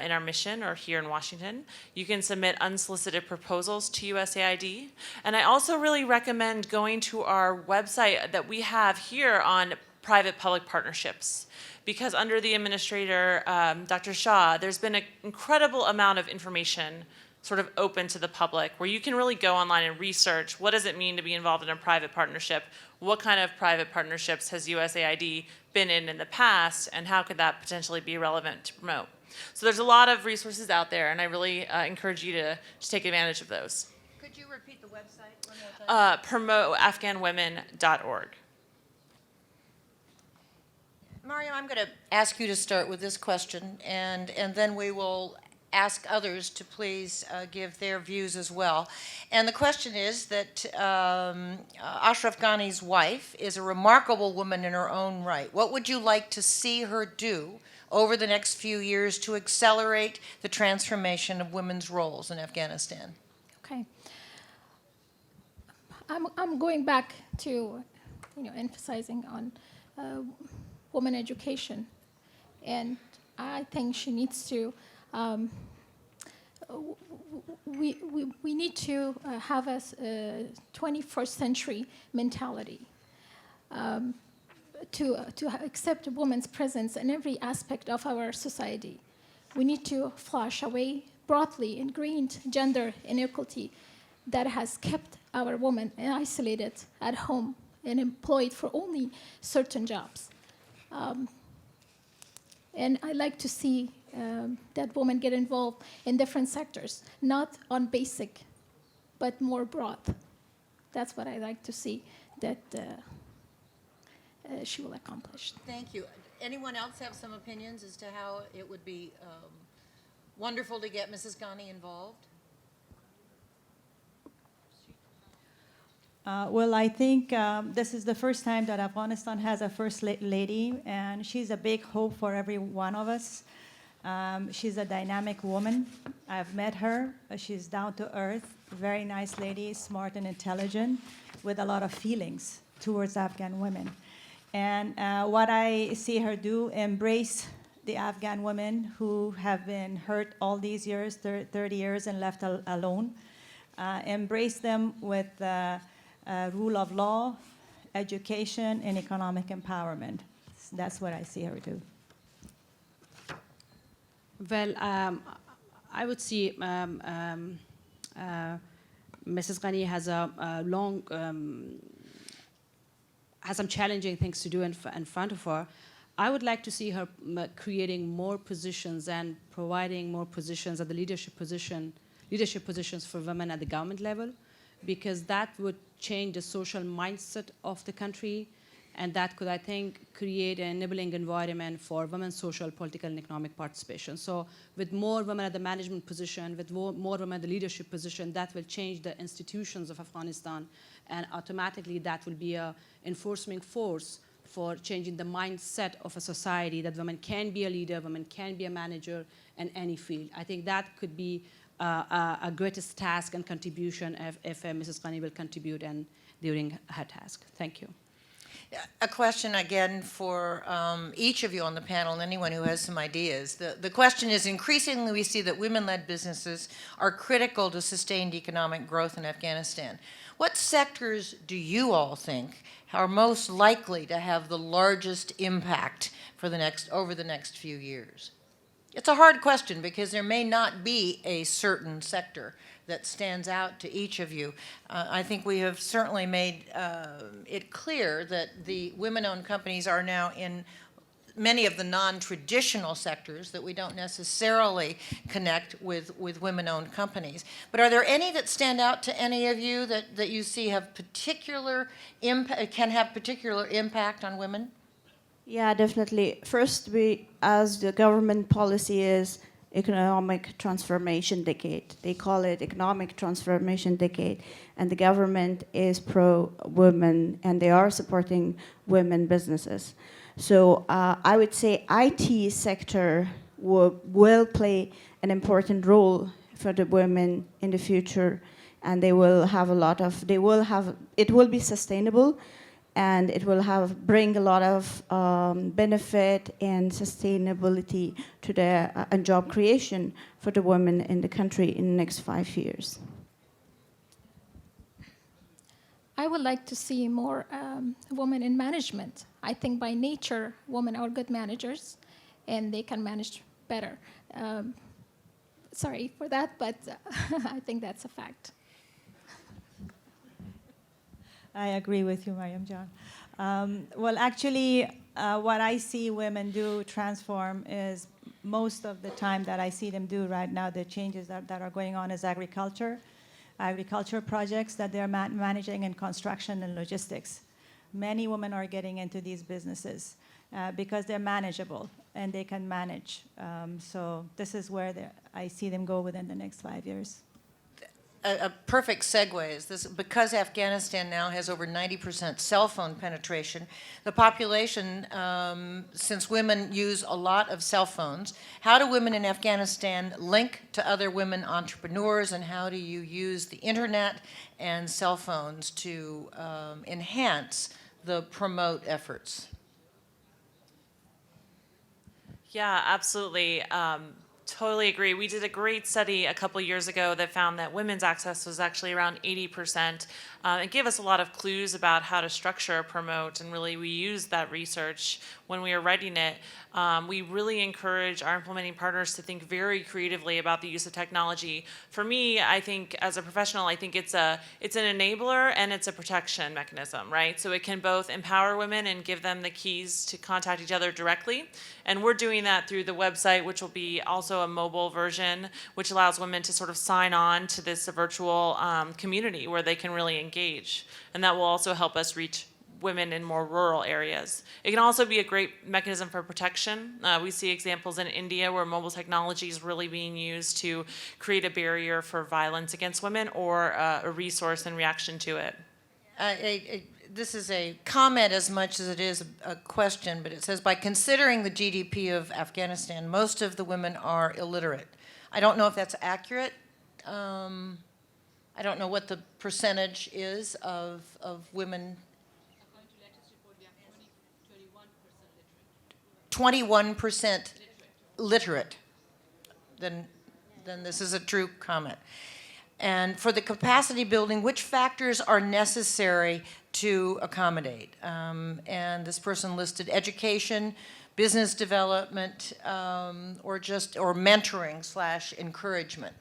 S3: in our mission or here in Washington. You can submit unsolicited proposals to USAID. And I also really recommend going to our website that we have here on private-public partnerships. Because under the administrator, Dr. Shah, there's been an incredible amount of information sort of open to the public, where you can really go online and research what does it mean to be involved in a private partnership, what kind of private partnerships has USAID been in the past, and how could that potentially be relevant to Promote. So there's a lot of resources out there, and I really encourage you to take advantage of those.
S2: Could you repeat the website one more time?
S3: promoteafghanwomen.org.
S2: Mario, I'm going to ask you to start with this question, and then we will ask others to please give their views as well. And the question is that Ashraf Ghani's wife is a remarkable woman in her own right. What would you like to see her do over the next few years to accelerate the transformation of women's roles in Afghanistan?
S5: Okay. I'm going back to, emphasizing on women education, and I think she needs to. We need to have a 21st century mentality to accept women's presence in every aspect of our society. We need to flush away broadly ingrained gender inequality that has kept our women isolated at home and employed for only certain jobs. And I like to see that women get involved in different sectors, not on basic, but more broad. That's what I like to see that she will accomplish.
S2: Thank you. Anyone else have some opinions as to how it would be wonderful to get Mrs. Ghani involved?
S7: Well, I think this is the first time that Afghanistan has a first lady, and she's a big hope for every one of us. She's a dynamic woman. I've met her. She's down to earth, very nice lady, smart and intelligent, with a lot of feelings towards Afghan women. And what I see her do, embrace the Afghan women who have been hurt all these years, 30 years, and left alone. Embrace them with rule of law, education, and economic empowerment. That's what I see her do.
S4: Well, I would see Mrs. Ghani has a long, has some challenging things to do in front of her. I would like to see her creating more positions and providing more positions at the leadership positions for women at the government level. because that would change the social mindset of the country, and that could, I think, create an enabling environment for women's social, political, and economic participation. So with more women at the management position, with more women at the leadership position, that will change the institutions of Afghanistan, and automatically that will be an enforcement force for changing the mindset of a society that women can be a leader, women can be a manager in any field. I think that could be a greatest task and contribution if Mrs. Ghani will contribute and during her task. Thank you.
S2: A question again for each of you on the panel and anyone who has some ideas. The question is, increasingly we see that women-led businesses are critical to sustained economic growth in Afghanistan. What sectors do you all think are most likely to have the largest impact for over the next few years? It's a hard question because there may not be a certain sector that stands out to each of you. I think we have certainly made it clear that the women-owned companies are now in many of the non-traditional sectors that we don't necessarily connect with women-owned companies. But are there any that stand out to any of you that you see have can have particular impact on women?
S6: Yeah, definitely. First, as the government policy is economic transformation decade. They call it economic transformation decade, and the government is pro-women, and they are supporting women businesses. So I would say IT sector will play an important role for the women in the future, and they will have it will be sustainable, and it will bring a lot of benefit and sustainability to and job creation for the women in the country in the next 5 years.
S5: I would like to see more women in management. I think by nature, women are good managers, and they can manage better. Sorry for that, but I think that's a fact.
S7: I agree with you, Mariam Jan. Well, actually, what I see women do transform is most of the time that I see them do right now, the changes that are going on is agriculture projects that they're managing in construction and logistics. Many women are getting into these businesses because they're manageable and they can manage. So this is where I see them go within the next 5 years.
S2: A perfect segue is this: because Afghanistan now has over 90% cell phone penetration, the population, since women use a lot of cell phones, how do women in Afghanistan link to other women entrepreneurs, and how do you use the internet and cell phones to enhance the promote efforts?
S3: Yeah, absolutely. Totally agree. We did a great study a couple years ago that found that women's access was actually around 80%. It gave us a lot of clues about how to structure promote, and really we used that research when we were writing it. We really encourage our implementing partners to think very creatively about the use of technology. For me, I think as a professional, I think it's an enabler and it's a protection mechanism, right? So it can both empower women and give them the keys to contact each other directly. And we're doing that through the website, which will be also a mobile version, which allows women to sort of sign on to this virtual community where they can really engage. And that will also help us reach women in more rural areas. It can also be a great mechanism for protection. We see examples in India where mobile technology is really being used to create a barrier for violence against women or a resource in reaction to it.
S2: This is a comment as much as it is a question, but it says, by considering the GDP of Afghanistan, most of the women are illiterate. I don't know if that's accurate. I don't know what the percentage is of women. 21% literate. Then this is a true comment. And for the capacity building, which factors are necessary to accommodate? And this person listed education, business development, or mentoring / encouragement.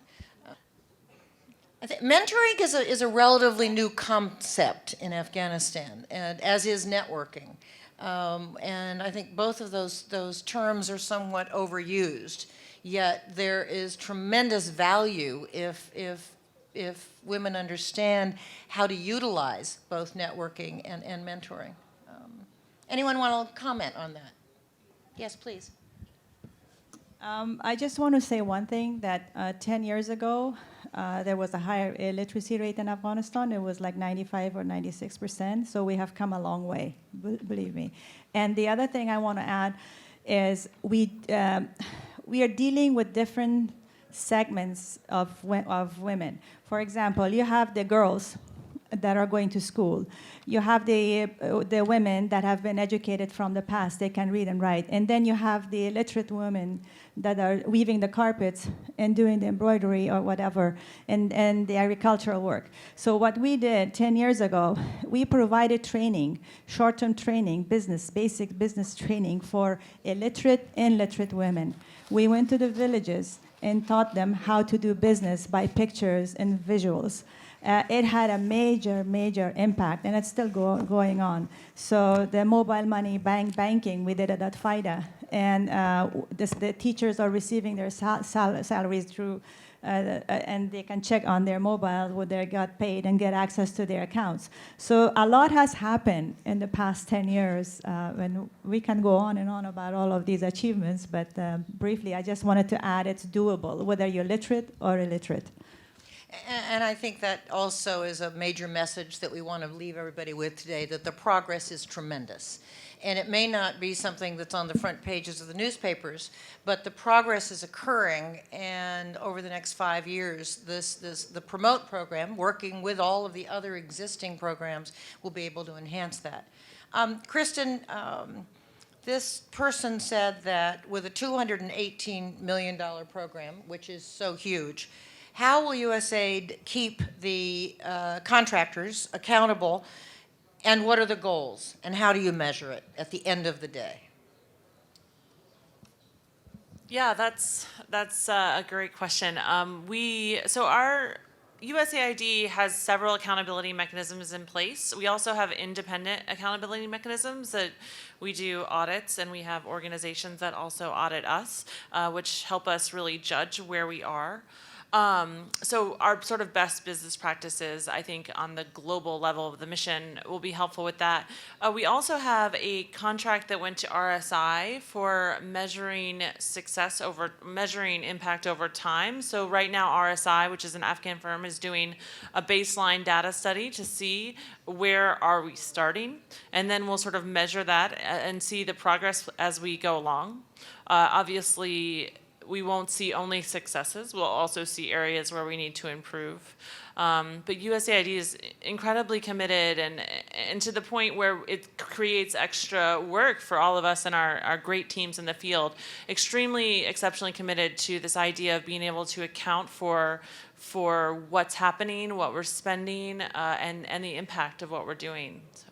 S2: I think mentoring is a relatively new concept in Afghanistan, and as is networking. And I think both of those terms are somewhat overused. Yet there is tremendous value if if women understand how to utilize both networking and mentoring. Anyone want to comment on that? Yes, please.
S7: I just want to say one thing, that 10 years ago, there was a higher illiteracy rate in Afghanistan. It was like 95 or 96%. So we have come a long way, believe me. And the other thing I want to add is we are dealing with different segments of women. For example, you have the girls that are going to school. You have the women that have been educated from the past. They can read and write. And then you have the illiterate women that are weaving the carpets and doing the embroidery or whatever, and the agricultural work. So what we did 10 years ago, we provided training, short-term training, basic business training for illiterate and literate women. We went to the villages and taught them how to do business by pictures and visuals. It had a major, major impact, and it's still going on. So the mobile money banking, we did it at FIDA, and the teachers are receiving their salaries through, and they can check on their mobile what they got paid and get access to their accounts. So a lot has happened in the past 10 years, and we can go on and on about all of these achievements, but briefly, I just wanted to add it's doable, whether you're literate or illiterate.
S2: And I think that also is a major message that we want to leave everybody with today, that the progress is tremendous. And it may not be something that's on the front pages of the newspapers, but the progress is occurring, and over the next 5 years, the Promote program, working with all of the other existing programs, will be able to enhance that. Kristen, this person said that with a $218 million program, which is so huge, how will USAID keep the contractors accountable, and what are the goals, and how do you measure it at the end of the day?
S3: Yeah, that's a great question. So our USAID has several accountability mechanisms in place. We also have independent accountability mechanisms that we do audits, and we have organizations that also audit us, which help us really judge where we are. So our sort of best business practices, I think, on the global level of the mission will be helpful with that. We also have a contract that went to RSI for measuring measuring impact over time. So right now, RSI, which is an Afghan firm, is doing a baseline data study to see where are we starting, and then we'll sort of measure that and see the progress as we go along. Obviously, we won't see only successes. We'll also see areas where we need to improve. But USAID is incredibly committed, and to the point where it creates extra work for all of us and our great teams in the field. Exceptionally committed to this idea of being able to account for what's happening, what we're spending, and the impact of what we're doing. So.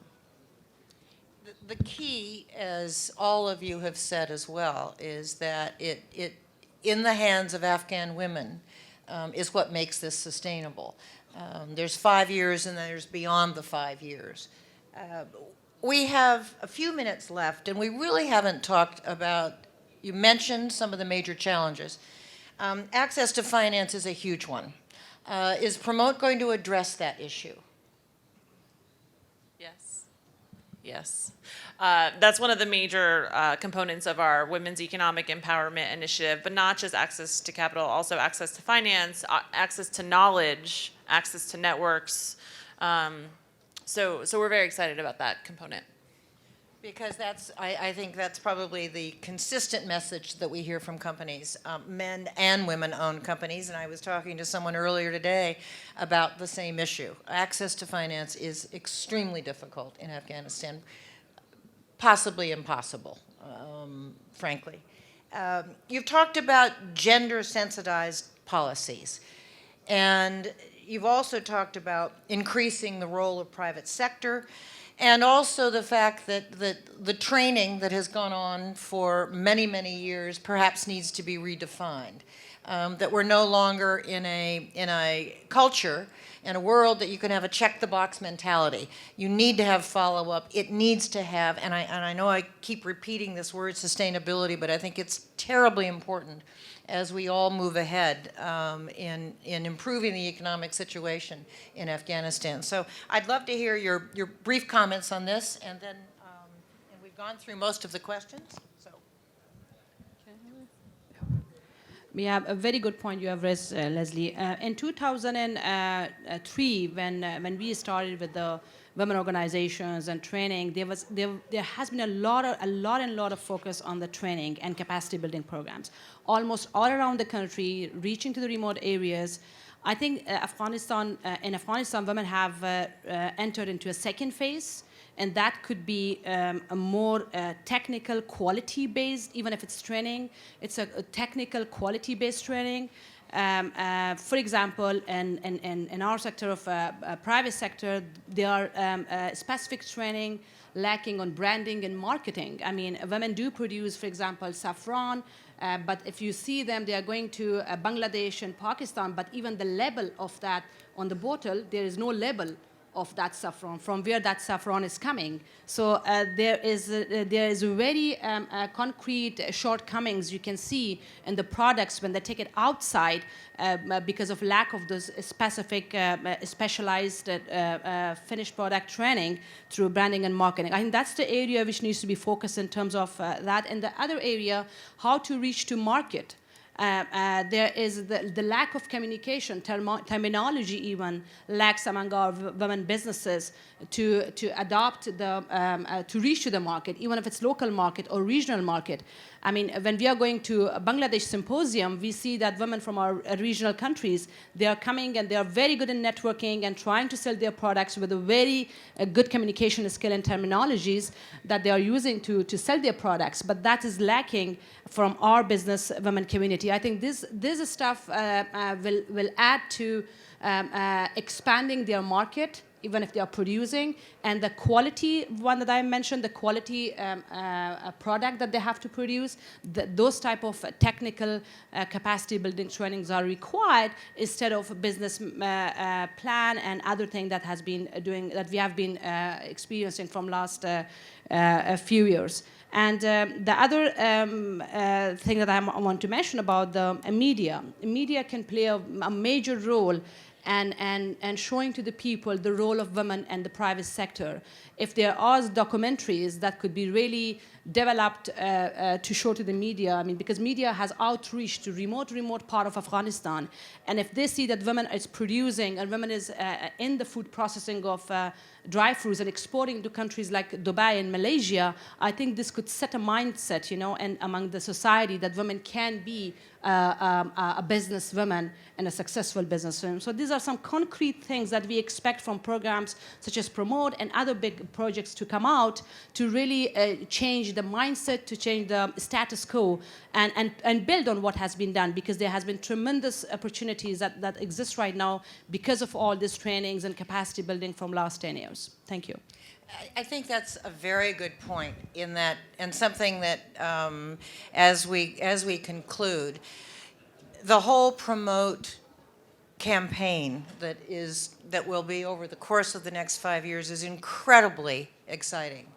S2: The key, as all of you have said as well, is that it in the hands of Afghan women is what makes this sustainable. There's 5 years, and then there's beyond the 5 years. We have a few minutes left, and we really haven't talked about, you mentioned some of the major challenges. Access to finance is a huge one. Is Promote going to address that issue?
S3: Yes. That's one of the major components of our Women's Economic Empowerment Initiative, but not just access to capital, also access to finance, access to knowledge, access to networks. So we're very excited about that component.
S2: Because I think that's probably the consistent message that we hear from companies, men and women-owned companies. And I was talking to someone earlier today about the same issue. Access to finance is extremely difficult in Afghanistan, possibly impossible, frankly. You've talked about gender-sensitized policies. And you've also talked about increasing the role of private sector, and also the fact that the training that has gone on for many, many years perhaps needs to be redefined. that we're no longer in a culture, in a world that you can have a check-the-box mentality. You need to have follow-up. It needs to have, and I know I keep repeating this word sustainability, but I think it's terribly important as we all move ahead in improving the economic situation in Afghanistan. So I'd love to hear your brief comments on this, and then and we've gone through most of the questions. So.
S4: Yeah, a very good point you have raised, Leslie. In 2003, when we started with the women organizations and training, there has been a lot of focus on the training and capacity building programs, almost all around the country, reaching to the remote areas. I think in Afghanistan, women have entered into a second phase, and that could be a more technical, quality-based, even if it's training, it's a technical, quality-based training. For example, in our sector of private sector, there are specific training lacking on branding and marketing. I mean, women do produce, for example, saffron, but if you see them, they are going to Bangladesh and Pakistan, but even the label of that on the bottle, there is no label of that saffron, from where that saffron is coming. So there is very concrete shortcomings you can see in the products when they take it outside because of lack of those specific specialized finished product training through branding and marketing. I think that's the area which needs to be focused in terms of that. And the other area, how to reach to market. There is the lack of communication, terminology even lacks among our women businesses to adopt to reach to the market, even if it's local market or regional market. I mean, when we are going to a Bangladesh symposium, we see that women from our regional countries, they are coming and they are very good in networking and trying to sell their products with a very good communication skill and terminologies that they are using to sell their products. But that is lacking from our business women community. I think this stuff will add to expanding their market, even if they are producing, and the quality one that I mentioned, the quality product that they have to produce, those type of technical capacity building trainings are required instead of a business plan and other thing that has been that we have been experiencing from last a few years. And the other thing that I want to mention about the media. Media can play a major role and showing to the people the role of women and the private sector. If there are documentaries that could be really developed to show to the media, I mean, because media has outreach to remote part of Afghanistan, and if they see that women is producing and women is in the food processing of dry fruits and exporting to countries like Dubai and Malaysia, I think this could set a mindset, and among the society that women can be a businesswoman and a successful businesswoman. So these are some concrete things that we expect from programs such as Promote and other big projects to come out to really change the mindset, to change the status quo, and build on what has been done, because there has been tremendous opportunities that exist right now because of all these trainings and capacity building from last 10 years. Thank you.
S2: I think that's a very good point in that, and something that as we conclude, the whole Promote campaign that will be over the course of the next 5 years is incredibly exciting.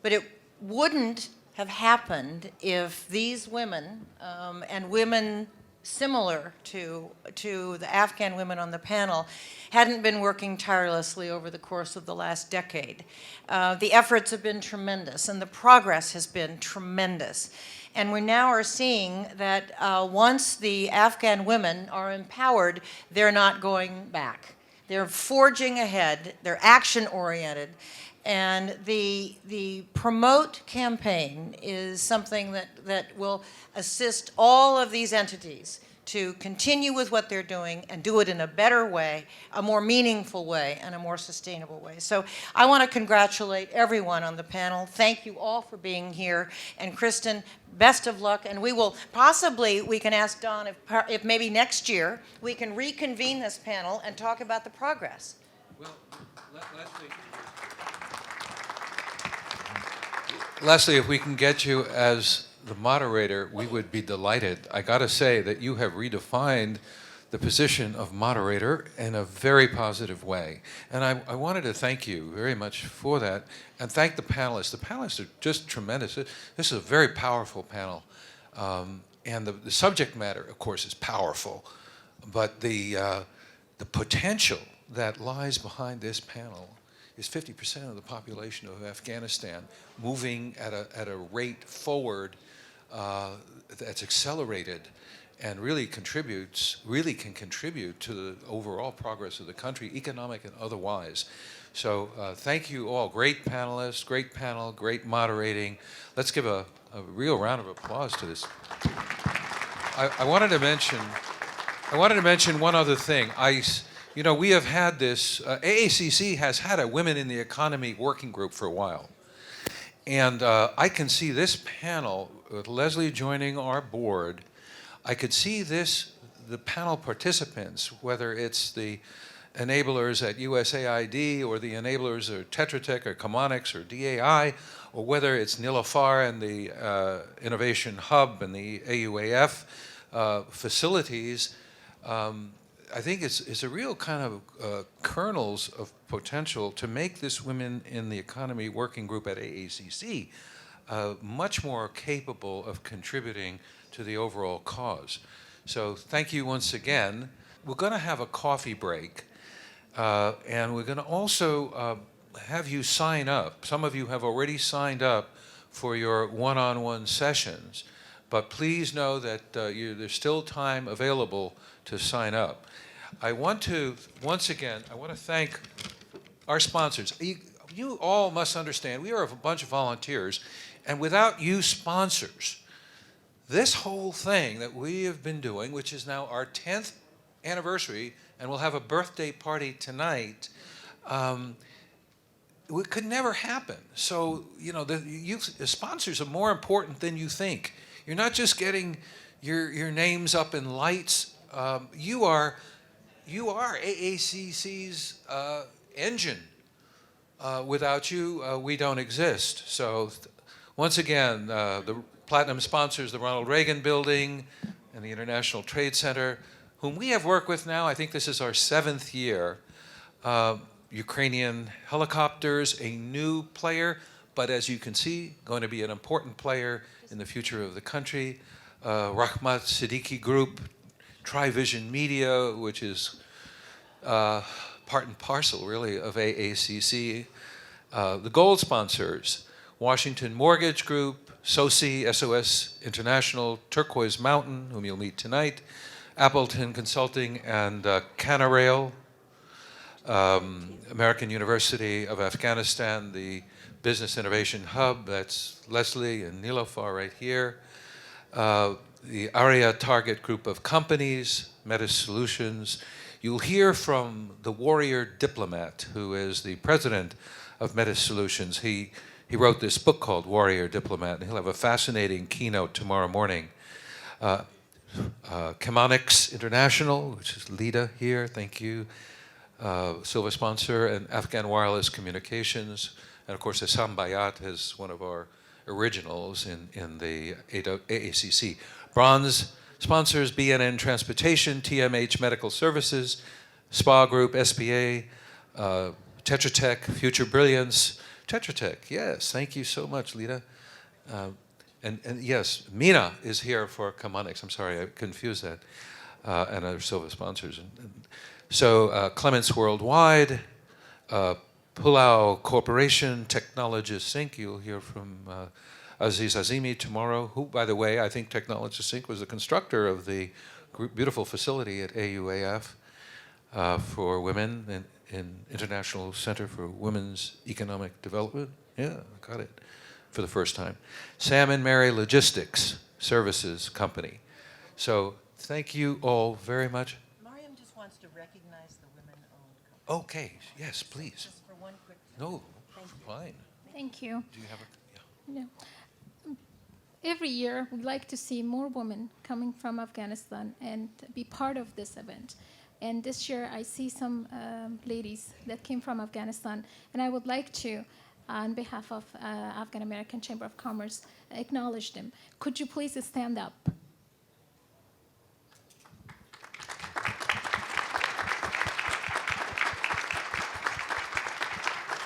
S2: But it wouldn't have happened if these women and women similar to the Afghan women on the panel hadn't been working tirelessly over the course of the last decade. The efforts have been tremendous, and the progress has been tremendous. And we now are seeing that once the Afghan women are empowered, they're not going back. They're forging ahead, they're action-oriented, and the Promote campaign is something that will assist all of these entities to continue with what they're doing and do it in a better way, a more meaningful way, and a more sustainable way. So I want to congratulate everyone on the panel. Thank you all for being here. And Kristen, best of luck. And we can ask Don if maybe next year we can reconvene this panel and talk about the progress.
S1: Well, Leslie, if we can get you as the moderator, we would be delighted. I got to say that you have redefined the position of moderator in a very positive way. And I wanted to thank you very much for that, and thank the panelists. The panelists are just tremendous. This is a very powerful panel. And the subject matter, of course, is powerful, but the potential that lies behind this panel is 50% of the population of Afghanistan moving at a rate forward that's accelerated and really can contribute to the overall progress of the country, economic and otherwise. So thank you all. Great panelists, great panel, great moderating. Let's give a real round of applause to this. I wanted to mention one other thing. We have had this, AACC has had a Women in the Economy working group for a while. And I can see this panel, with Leslie joining our board, I could see the panel participants, whether it's the enablers at USAID or the enablers at Tetra Tech or Chemonics or DAI, or whether it's Nilafar and the Innovation Hub and the AUAF facilities. I think it's a real kind of kernels of potential to make this Women in the Economy working group at AACC much more capable of contributing to the overall cause. So thank you once again. We're going to have a coffee break, and we're going to also have you sign up. Some of you have already signed up for your one-on-one sessions, but please know that there's still time available to sign up. I want to thank our sponsors. You all must understand, we are a bunch of volunteers, and without you sponsors, this whole thing that we have been doing, which is now our 10th anniversary, and we'll have a birthday party tonight, it could never happen. So, the sponsors are more important than you think. You're not just getting your names up in lights. You are AACC's engine. Without you, we don't exist. So, once again, the Platinum sponsors, the Ronald Reagan Building and the International Trade Center, whom we have worked with now. I think this is our 7th year. Ukrainian helicopters, a new player, but as you can see, going to be an important player in the future of the country. Rahmat Siddiqui Group, Trivision Media, which is part and parcel, really, of AACC. The gold sponsors, Washington Mortgage Group, SOSI, SOS International, Turquoise Mountain, whom you'll meet tonight, Appleton Consulting, and Canarail, American University of Afghanistan, the Business Innovation Hub, that's Leslie and Nilofar right here, the ARIA Target Group of Companies, Meta Solutions. You'll hear from the warrior diplomat, who is the president of Meta Solutions. He wrote this book called Warrior Diplomat, and he'll have a fascinating keynote tomorrow morning. Chemonics International, which is Lida here, thank you. Silver sponsor, and Afghan Wireless Communications. And of course, Assam Bayat is one of our originals in the AACC. Bronze sponsors, BNN Transportation, TMH Medical Services, SPA Group, SPA, Tetra Tech, Future Brilliance. Tetra Tech, yes, thank you so much, Lita. And yes, Mina is here for Chemonics. I'm sorry, I confused that. And other silver sponsors. So Clements Worldwide, Pulau Corporation, Technologist Inc. You'll hear from Aziz Azimi tomorrow, who, by the way, I think Technologist Inc. was the constructor of the beautiful facility at AUAF for women in International Center for Women's Economic Development. Yeah, got it for the first time. Sam and Mary Logistics Services Company. So thank you all very much.
S2: Mariam just wants to recognize the women-owned company.
S1: Okay, yes, please.
S2: Just for one quick.
S1: No,
S2: Thank you.
S1: fine.
S5: Thank you.
S1: Do you have a? Yeah.
S5: Yeah. Every year, we like to see more women coming from Afghanistan and be part of this event. And this year, I see some ladies that came from Afghanistan, and I would like to on behalf of Afghan-American Chamber of Commerce, acknowledge them. Could you please stand up?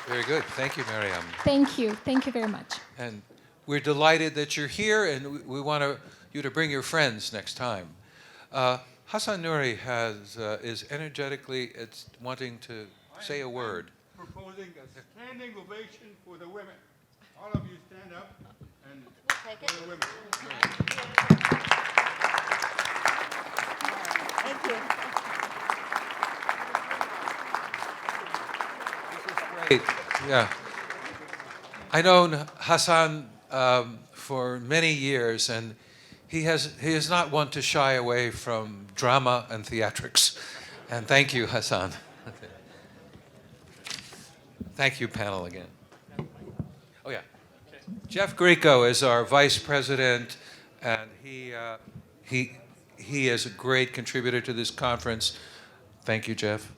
S1: Very good. Thank you, Mariam.
S5: Thank you. Thank you very much.
S1: And we're delighted that you're here, and we want you to bring your friends next time. Hassan Nouri is energetically wanting to say a word.
S8: Proposing a standing ovation for the women. All of you stand up and
S2: Take it.
S8: for the women.
S2: Thank you.
S1: Great. Yeah. I know Hassan for many years, and he is not one to shy away from drama and theatrics. And thank you, Hassan. Thank you, panel, again. Oh, yeah. Jeff Grieco is our vice president, and he is a great contributor to this conference. Thank you, Jeff.